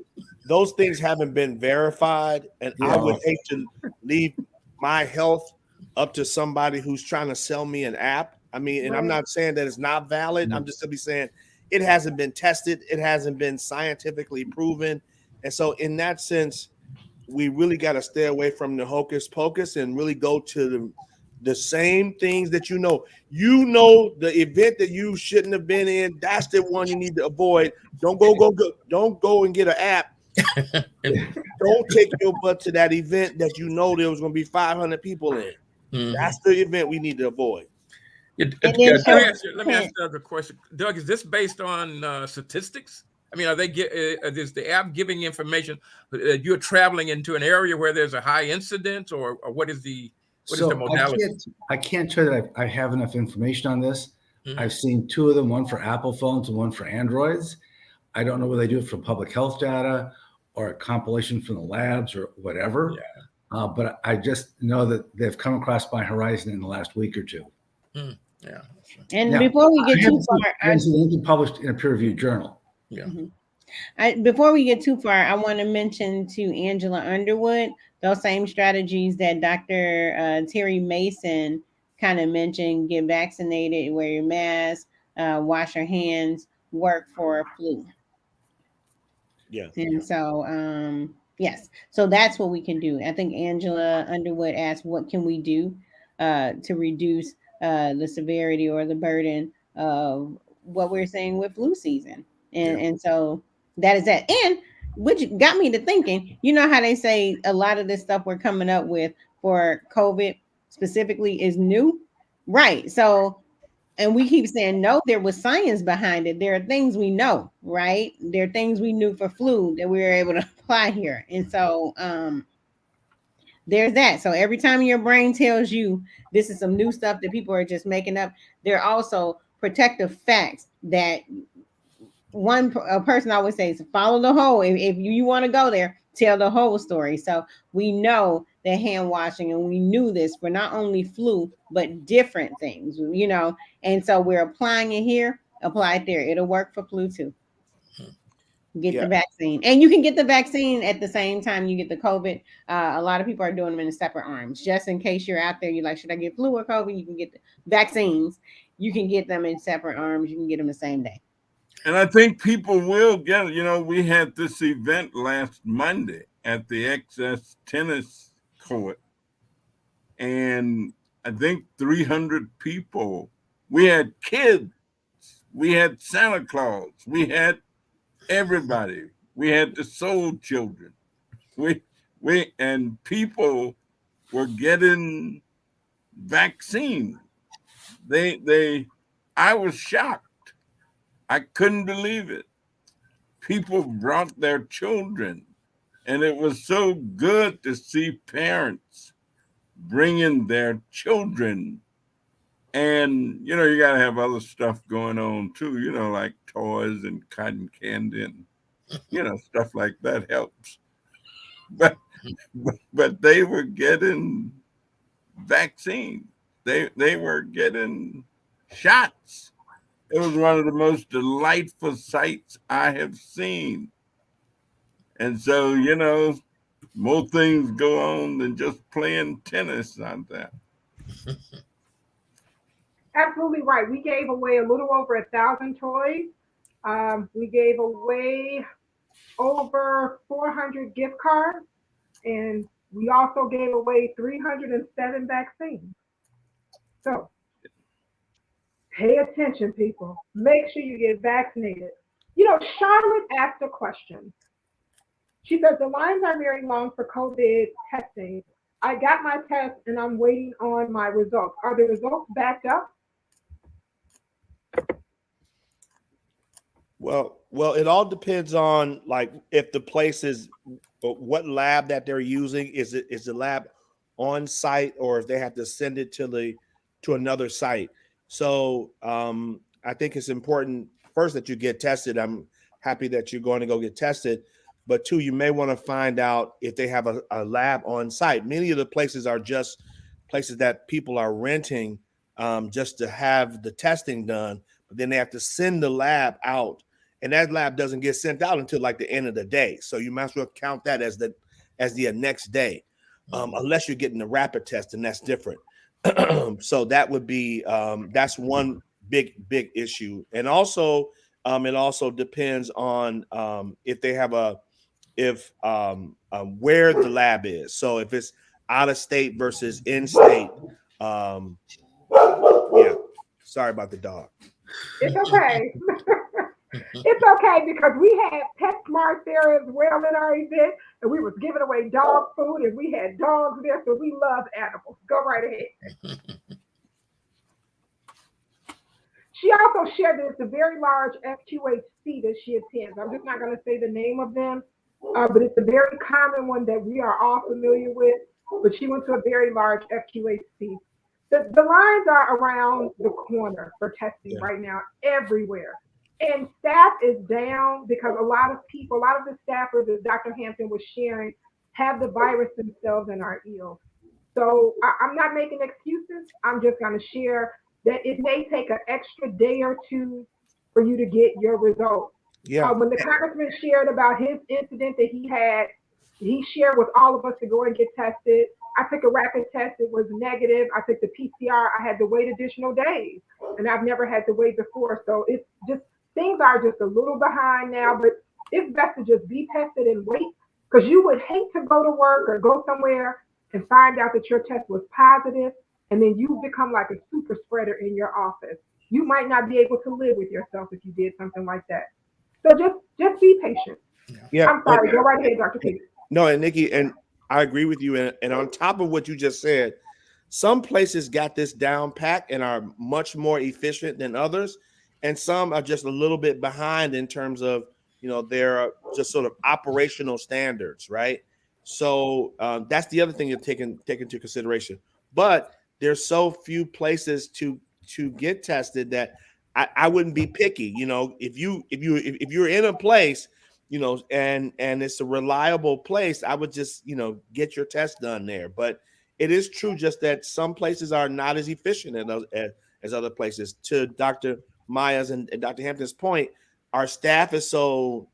those things haven't been verified, and I would hate to leave my health up to somebody who's trying to sell me an app. I mean, and I'm not saying that it's not valid. I'm just simply saying it hasn't been tested, it hasn't been scientifically proven. And so, in that sense, we really got to stay away from the hocus pocus and really go to the same things that you know. You know the event that you shouldn't have been in. That's the one you need to avoid. Don't go and get an app. Don't take your butt to that event that you know there was going to be 500 people in. That's the event we need to avoid. Let me ask Doug a question. Doug, is this based on statistics? I mean, are they is the app giving information that you're traveling into an area where there's a high incidence, or what is the modality? I can't tell that I have enough information on this. I've seen two of them, one for Apple phones and one for Androids. I don't know whether they do it from public health data or a compilation from the labs or whatever. Yeah. But I just know that they've come across my horizon in the last week or two. Yeah. And now, before we get too far, I haven't seen anything published in a peer-reviewed journal. Yeah. Before we get too far, I want to mention to Angela Underwood those same strategies that Dr. Terry Mason kind of mentioned: get vaccinated, wear your mask, wash your hands, work for flu. Yeah. And so, yes, so that's what we can do. I think Angela Underwood asked, what can we do to reduce the severity or the burden of what we're seeing with flu season? And so that is that. And which got me to thinking, you know how they say a lot of this stuff we're coming up with for COVID specifically is new, right? So, and we keep saying, no, there was science behind it. There are things we know, right? There are things we knew for flu that we were able to apply here. And so there's that. So every time your brain tells you this is some new stuff that people are just making up, there are also protective facts that a person always says, follow the whole. If you want to go there, tell the whole story. So we know that hand washing, and we knew this for not only flu, but different things, and so we're applying it here, apply it there. It'll work for flu too. Get the vaccine, and you can get the vaccine at the same time you get the COVID. A lot of people are doing them in separate arms, just in case you're out there. You're like, should I get flu or COVID? You can get the vaccines. You can get them in separate arms. You can get them the same day. And I think people will get it. We had this event last Monday at the XS tennis court, and I think 300 people. We had kids, we had Santa Claus, we had everybody, we had the soul children. And people were getting vaccine. I was shocked. I couldn't believe it. People brought their children, and it was so good to see parents bringing their children. And, you got to have other stuff going on too, like toys and cotton candy and, stuff like that helps. But they were getting vaccines. They were getting shots. It was one of the most delightful sights I have seen. And so, more things go on than just playing tennis on that. Absolutely right. We gave away a little over 1,000 toys. We gave away over 400 gift cards, and we also gave away 307 vaccines. So pay attention, people. Make sure you get vaccinated. Charlotte asked a question. She says, the lines are very long for COVID testing. I got my test and I'm waiting on my results. Are the results backed up? Well, Well, it all depends on like if the place is what lab that they're using. Is the lab on site or if they have to send it to another site. So I think it's important first that you get tested. I'm happy that you're going to go get tested, but two, you may want to find out if they have a lab on site. Many of the places are just places that people are renting just to have the testing done, but then they have to send the lab out, and that lab doesn't get sent out until like the end of the day. So you might as well count that as the next day, unless you're getting the rapid test, and that's different. So that would be that's one big issue, and also it also depends on if they have where the lab is. So if it's out of state versus in state, yeah. Sorry about the dog. It's okay. It's okay because we had PetSmart there as well in our event, and we was giving away dog food, and we had dogs there, so we love animals. Go right ahead. She also shared that it's a very large FQHC that she attends. I'm just not going to say the name of them, but it's a very common one that we are all familiar with. But she went to a very large FQHC. The lines are around the corner for testing right now, everywhere. And staff is down because a lot of people, a lot of the staffers, as Dr. Hampton was sharing, have the virus themselves and are ill. So I'm not making excuses. I'm just going to share that it may take an extra day or two for you to get your results. Yeah. When the congressman shared about his incident that he shared with all of us to go and get tested. I took a rapid test. It was negative. I took the PCR. I had to wait additional days, and I've never had to wait before. So it's just things are just a little behind now, but it's best to just be tested and wait because you would hate to go to work or go somewhere and find out that your test was positive, and then you become like a super spreader in your office. You might not be able to live with yourself if you did something like that. So just be patient. Yeah. I'm sorry. Go right ahead, Dr. Pete. No, and Nikki, and I agree with you. And on top of what you just said, some places got this down pat and are much more efficient than others, and some are just a little bit behind in terms of their just sort of operational standards, right? So that's the other thing you're taking into consideration. But there's so few places to get tested that I wouldn't be picky. If you're in a place, and it's a reliable place, I would just get your test done there. But it is true just that some places are not as efficient as other places. To Dr. Maya's and Dr. Hampton's point, our staff is so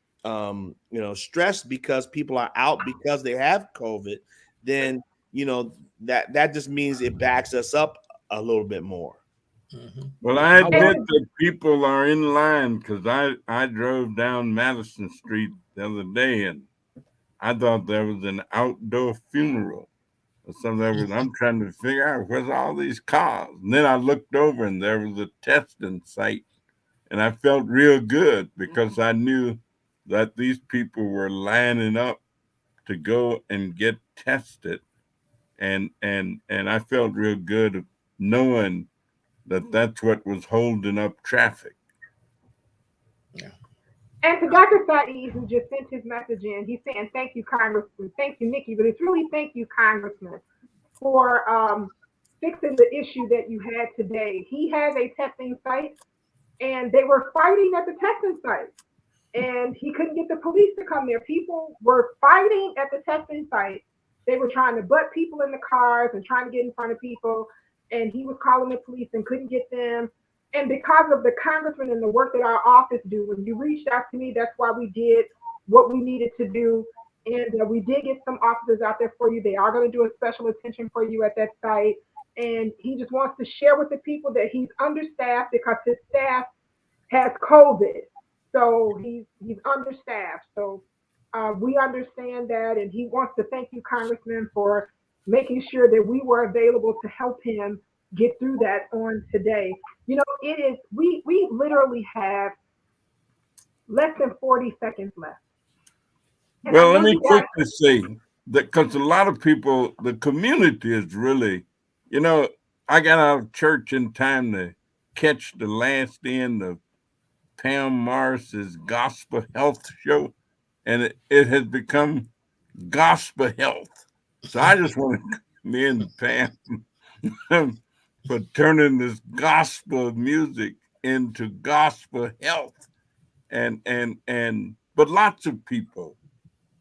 stressed because people are out because they have COVID. Then that just means it backs us up a little bit more. Well, I admit that people are in line because I drove down Madison Street the other day and I thought there was an outdoor funeral or something. I'm trying to figure out where's all these cars. And then I looked over and there was a testing site, and I felt real good because I knew that these people were lining up to go and get tested, and I felt real good knowing that that's what was holding up traffic. Yeah. And to Dr. Saeed, who just sent his message in, he's saying, thank you, Congressman. Thank you, Nikki. But it's really thank you, Congressman, for fixing the issue that you had today. He has a testing site, and they were fighting at the testing site. And he couldn't get the police to come there. People were fighting at the testing site. They were trying to butt people in the cars and trying to get in front of people. And he was calling the police and couldn't get them. And because of the congressman and the work that our office do, when you reached out to me, that's why we did what we needed to do. And we did get some officers out there for you. They are going to do a special attention for you at that site. And he just wants to share with the people that he's understaffed because his staff has COVID. So he's understaffed. So we understand that. And he wants to thank you, Congressman, for making sure that we were available to help him get through that on today. It is, we literally have less than 40 seconds left. And well, let me quickly say that because a lot of people, the community is really, I got out of church in time to catch the last end of Pam Morris's Gospel Health Show, and it has become Gospel Health. So I just want to commend Pam for turning this gospel music into gospel health. But lots of people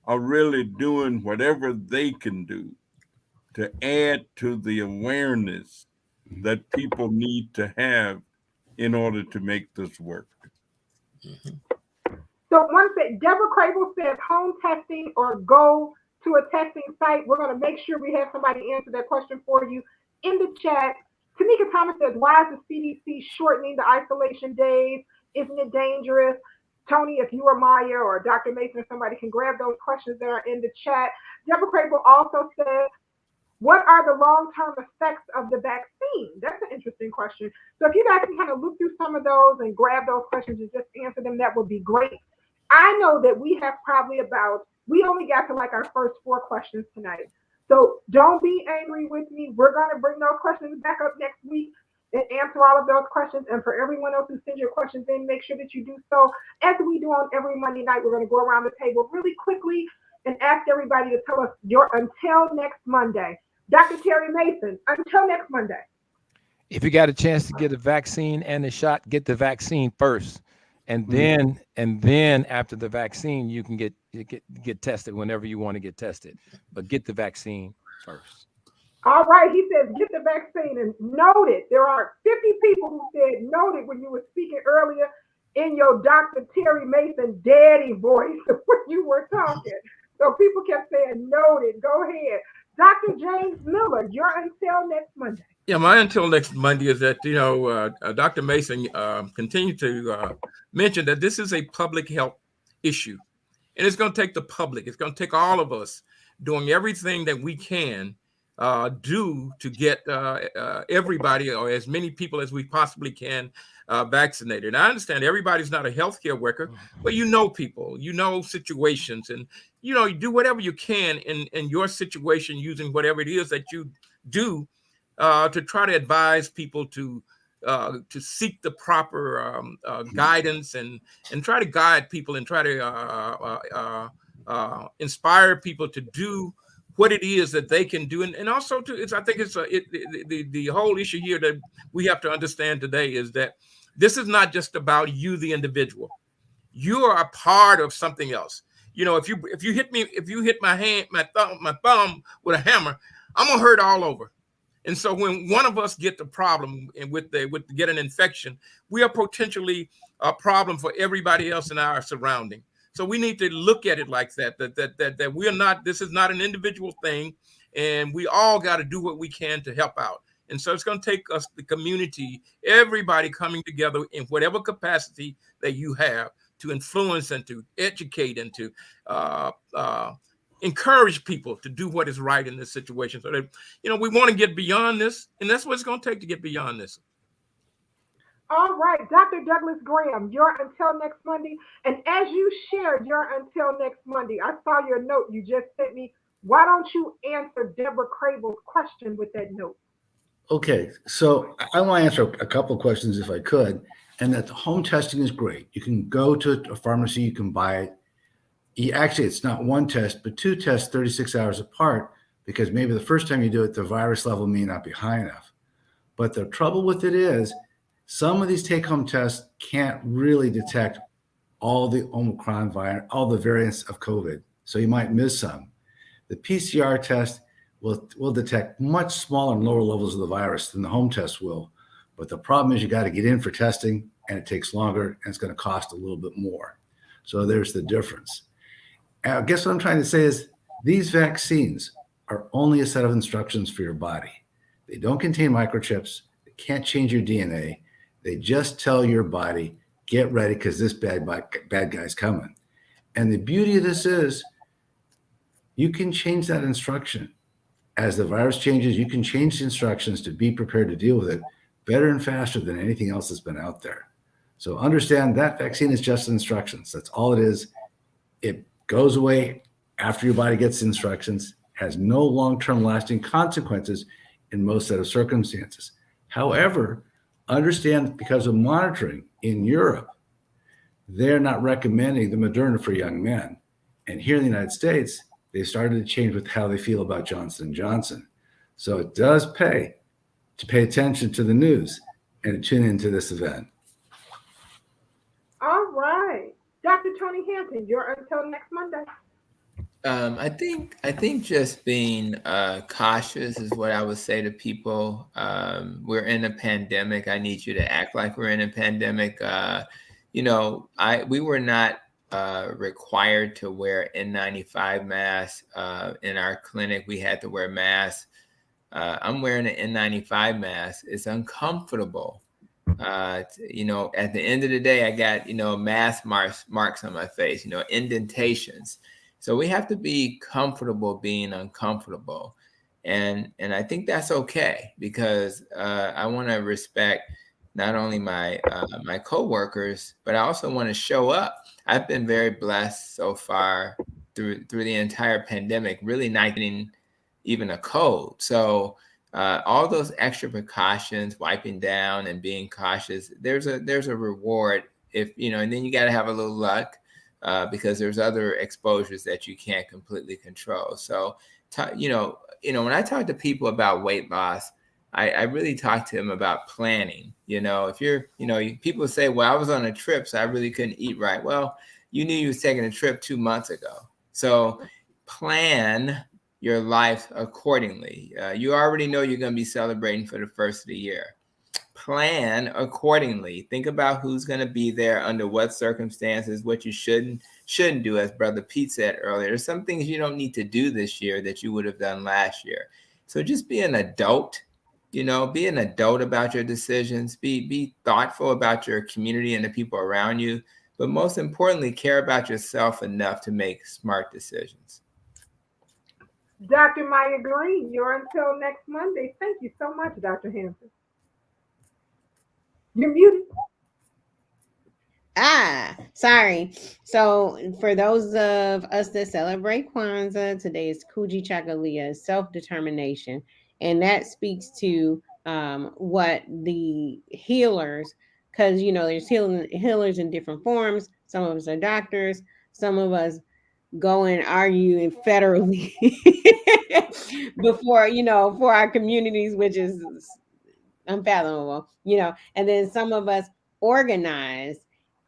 are really doing whatever they can do to add to the awareness that people need to have in order to make this work. So one thing, Deborah Crable says home testing or go to a testing site. We're going to make sure we have somebody answer that question for you in the chat. Tamika Thomas says, why is the CDC shortening the isolation days? Isn't it dangerous? Tony, if you or Maya or Dr. Mason or somebody can grab those questions that are in the chat. Deborah Crable also says, what are the long-term effects of the vaccine? That's an interesting question. So if you guys can kind of look through some of those and grab those questions and just answer them, that would be great. I know that we have probably we only got to like our first 4 questions tonight. So don't be angry with me. We're going to bring those questions back up next week and answer all of those questions. And for everyone else who sends your questions in, make sure that you do so. As we do on every Monday night, we're going to go around the table really quickly and ask everybody to tell us your until next Monday. Dr. Terry Mason, until next Monday. If you got a chance to get a vaccine and a shot, get the vaccine first. And then after the vaccine, you can get tested whenever you want to get tested. But get the vaccine first. All right. He says, get the vaccine. And noted, there are 50 people who said noted when you were speaking earlier in your Dr. Terry Mason daddy voice when you were talking. So people kept saying noted. Go ahead. Dr. James Miller, your until next Monday. Yeah, my until next Monday is that, Dr. Mason continued to mention that this is a public health issue. And it's going to take the public. It's going to take all of us doing everything that we can do to get everybody or as many people as we possibly can vaccinated. And I understand everybody's not a healthcare worker, but people, situations, and you do whatever you can in your situation using whatever it is that you do to try to advise people to seek the proper guidance and try to guide people and try to inspire people to do what it is that they can do, and also I think the whole issue here that we have to understand today is that this is not just about you, the individual. You are a part of something else. If you hit my thumb with a hammer, I'm gonna hurt all over. And so when one of us get the problem and with get an infection, we are potentially a problem for everybody else in our surrounding. So we need to look at it like that we are not, this is not an individual thing, and we all got to do what we can to help out. And so it's going to take us, the community, everybody coming together in whatever capacity that you have to influence and to educate and to encourage people to do what is right in this situation. So that, we want to get beyond this, and that's what it's going to take to get beyond this. All right, Dr. Douglas Graham, your until next Monday. And as you shared your until next Monday, I saw your note you just sent me. Why don't you answer Deborah Crable's question with that note? Okay, so I want to answer a couple of questions if I could. And that home testing is great. You can go to a pharmacy, you can buy it. Actually, it's not one test, but 2 tests 36 hours apart, because maybe the first time you do it, the virus level may not be high enough. But the trouble with it is some of these take-home tests can't really detect all the Omicron virus, all the variants of COVID. So you might miss some. The PCR test will detect much smaller and lower levels of the virus than the home test will. But the problem is you got to get in for testing, and it takes longer, and it's going to cost a little bit more. So there's the difference. I guess what I'm trying to say is these vaccines are only a set of instructions for your body. They don't contain microchips. They can't change your DNA. They just tell your body, get ready because this bad guy's coming. And the beauty of this is you can change that instruction. As the virus changes, you can change the instructions to be prepared to deal with it better and faster than anything else that's been out there. So understand that vaccine is just instructions. That's all it is. It goes away after your body gets instructions, has no long-term lasting consequences in most set of circumstances. However, understand because of monitoring in Europe, they're not recommending the Moderna for young men. And here in the United States, they started to change with how they feel about Johnson & Johnson. So it does pay to pay attention to the news and to tune into this event. All right. Dr. Tony Hampton, you're until next Monday. I think just being cautious is what I would say to people. We're in a pandemic. I need you to act like we're in a pandemic. We were not required to wear N95 masks in our clinic. We had to wear masks. I'm wearing an N95 mask. It's uncomfortable. At the end of the day, I got mask marks on my face. Indentations. So we have to be comfortable being uncomfortable. And I think that's okay, because I want to respect not only my coworkers, but I also want to show up. I've been very blessed so far through the entire pandemic, really not getting even a cold. So all those extra precautions, wiping down and being cautious, there's a reward and then you got to have a little luck. Because there's other exposures that you can't completely control. So, when I talk to people about weight loss, I really talk to them about planning. If you're, people say, well, I was on a trip, so I really couldn't eat right. Well, you knew you was taking a trip 2 months ago. So plan your life accordingly. You already know you're going to be celebrating for the first of the year. Plan accordingly. Think about who's going to be there, under what circumstances, what you shouldn't do, as Brother Pete said earlier. There's some things you don't need to do this year that you would have done last year. So just be an adult, be an adult about your decisions. Be thoughtful about your community and the people around you. But most importantly, care about yourself enough to make smart decisions. Dr. Maya Green, you're until next Monday. Thank you so much, Dr. Hampton. You're muted. Sorry. So for those of us that celebrate Kwanzaa, today is Kuji Chakalia, self-determination. And that speaks to what the healers, because there's healers in different forms. Some of us are doctors, some of us go and argue federally before for our communities, which is unfathomable, and then some of us organize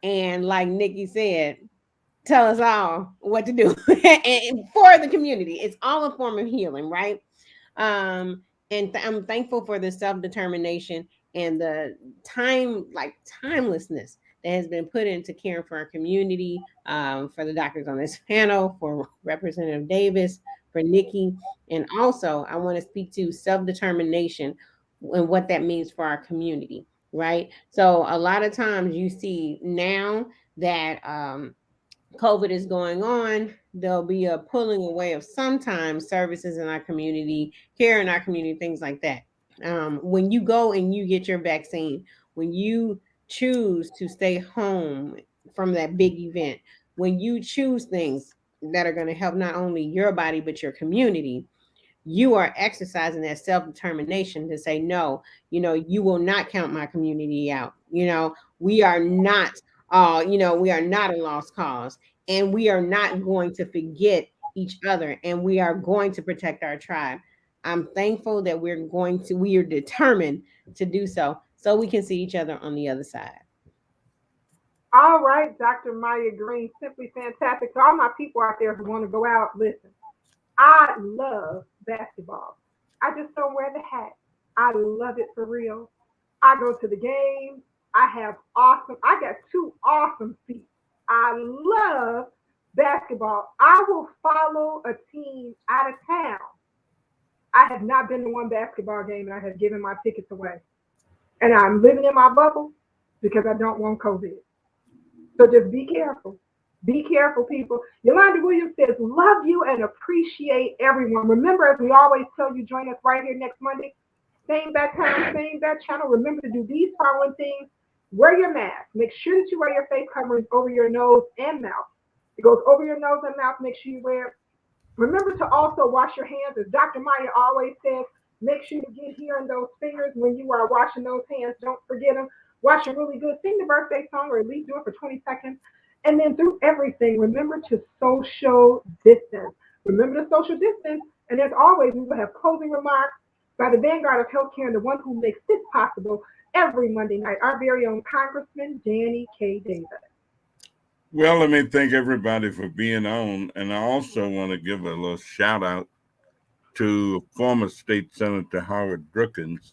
and, like Nikki said, tell us all what to do and for the community. It's all a form of healing, right? And I'm thankful for the self-determination and the timelessness that has been put into caring for our community, for the doctors on this panel, for Representative Davis, for Nikki. And also I want to speak to self-determination and what that means for our community, right? So a lot of times you see now that COVID is going on, there'll be a pulling away of sometimes services in our community, care in our community, things like that. When you go and you get your vaccine, when you choose to stay home from that big event, when you choose things that are going to help not only your body, but your community, you are exercising that self-determination to say, no, you will not count my community out. We are not, we are not a lost cause, and we are not going to forget each other, and we are going to protect our tribe. I'm thankful that we are determined to do so we can see each other on the other side. All right, Dr. Maya Green, simply fantastic. To all my people out there who want to go out, listen. I love basketball. I just don't wear the hat. I love it for real. I go to the game. I got 2 awesome feet. I love basketball. I will follow a team out of town. I have not been to one basketball game and I have given my tickets away. And I'm living in my bubble because I don't want COVID. So just be careful. Be careful, people. Yolanda Williams says, love you and appreciate everyone. Remember, as we always tell you, join us right here next Monday. Same bat time, same bat channel. Remember to do these following things. Wear your mask. Make sure that you wear your face coverings over your nose and mouth. It goes over your nose and mouth. Make sure you wear it. Remember to also wash your hands. As Dr. Maya always says, make sure you get here in those fingers when you are washing those hands. Don't forget them. watching really good, sing the birthday song or at least do it for 20 seconds. And then through everything, remember to social distance. Remember to social distance. And as always, we will have closing remarks by the vanguard of healthcare and the one who makes this possible every Monday night, our very own Congressman Danny K. Davis. Well, let me thank everybody for being on. And I also want to give a little shout out to former State Senator Howard Brookins,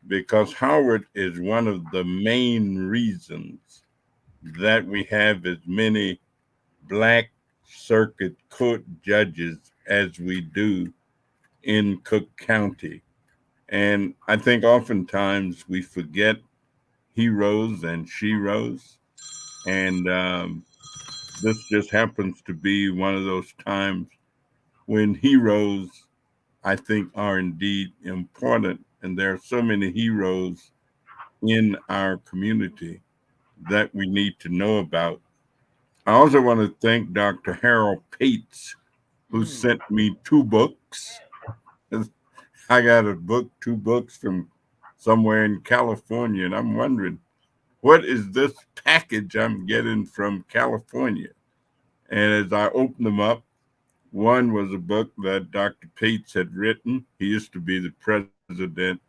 because Howard is one of the main reasons that we have as many Black circuit court judges as we do in Cook County. And I think oftentimes we forget heroes and sheroes. And this just happens to be one of those times when heroes, I think, are indeed important. And there are so many heroes in our community that we need to know about. I also want to thank Dr. Harold Pates, who sent me 2 books. I got a book, 2 books from somewhere in California, and I'm wondering, what is this package I'm getting from California? And as I opened them up, one was a book that Dr. Pates had written. He used to be the president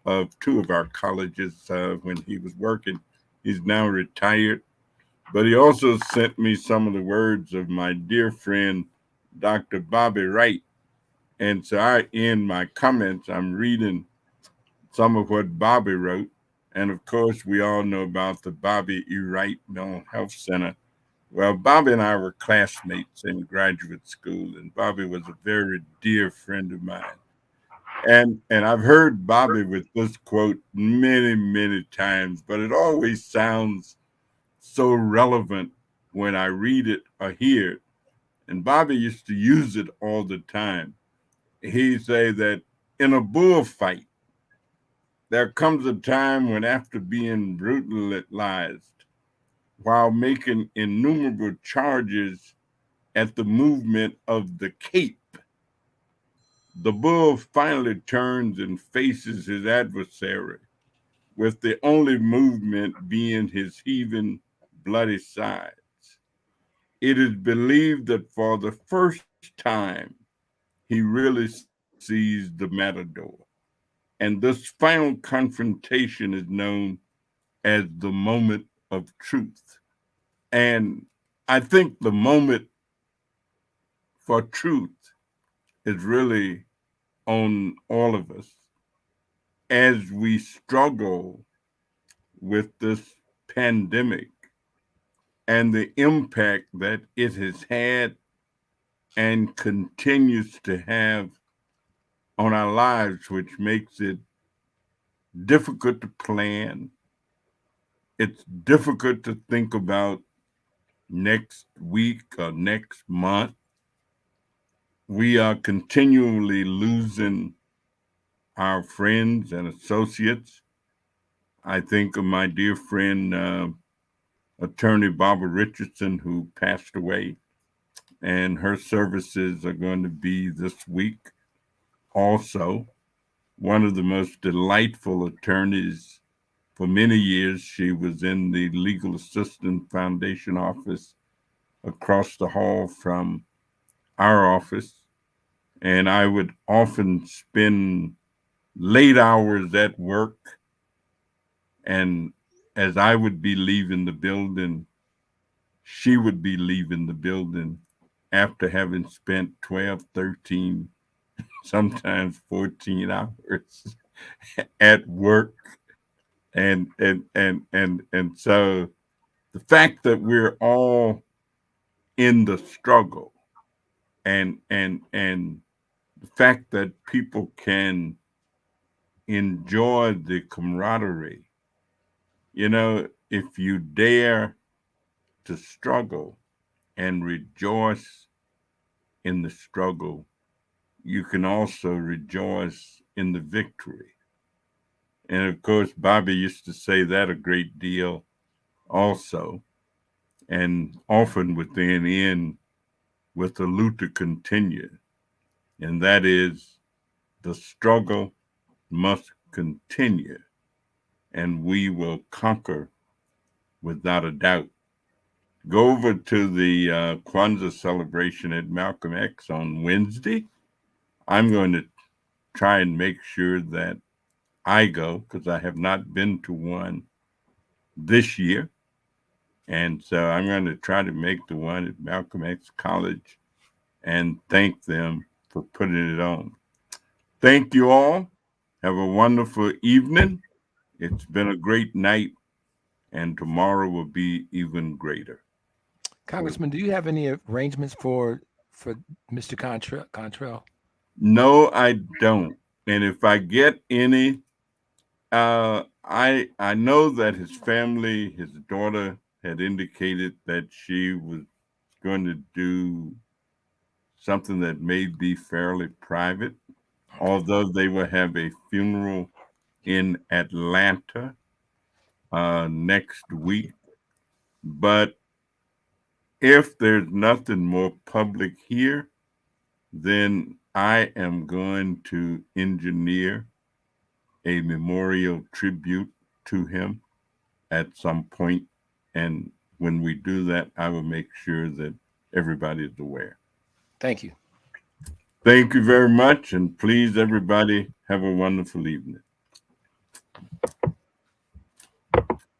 of 2 of our colleges when he was working. He's now retired. But he also sent me some of the words of my dear friend, Dr. Bobby Wright. And so in my comments, I'm reading some of what Bobby wrote. And of course, we all know about the Bobby E. Wright Mental Health Center. Well, Bobby and I were classmates in graduate school, and Bobby was a very dear friend of mine. And I've heard Bobby with this quote many, many times, but it always sounds so relevant when I read it or hear it. And Bobby used to use it all the time. He'd say that in a bullfight, there comes a time when, after being brutalized while making innumerable charges at the movement of the cape, the bull finally turns and faces his adversary, with the only movement being his heaving, bloody sides. It is believed that for the first time, he really sees the matador. And this final confrontation is known as the moment of truth. And I think the moment for truth is really on all of us as we struggle with this pandemic and the impact that it has had and continues to have on our lives, which makes it difficult to plan. It's difficult to think about next week or next month. We are continually losing our friends and associates. I think of my dear friend, attorney Barbara Richardson, who passed away, and her services are going to be this week. Also, one of the most delightful attorneys for many years. She was in the Legal Assistance Foundation office across the hall from our office. And I would often spend late hours at work. And as I would be leaving the building, she would be leaving the building after having spent 12, 13, sometimes 14 hours at work. And so the fact that we're all in the struggle, and the fact that people can enjoy the camaraderie, if you dare to struggle and rejoice in the struggle, you can also rejoice in the victory. And of course, Bobby used to say that a great deal also, and often with the end with the luta continue. And that is, the struggle must continue. and we will conquer without a doubt. Go over to the Kwanzaa celebration at Malcolm X on Wednesday. I'm going to try and make sure that I go because I have not been to one this year. And so I'm going to try to make the one at Malcolm X College and thank them for putting it on. Thank you all. Have a wonderful evening. It's been a great night, and tomorrow will be even greater. Congressman, do you have any arrangements for Mr. Contrell? No, I don't. And if I get any, I know that his family, his daughter, had indicated that she was going to do something that may be fairly private, although they will have a funeral in Atlanta next week. But if there's nothing more public here, then I am going to engineer a memorial tribute to him at some point. And when we do that, I will make sure that everybody is aware. Thank you. Thank you very much. And please, everybody, have a wonderful evening.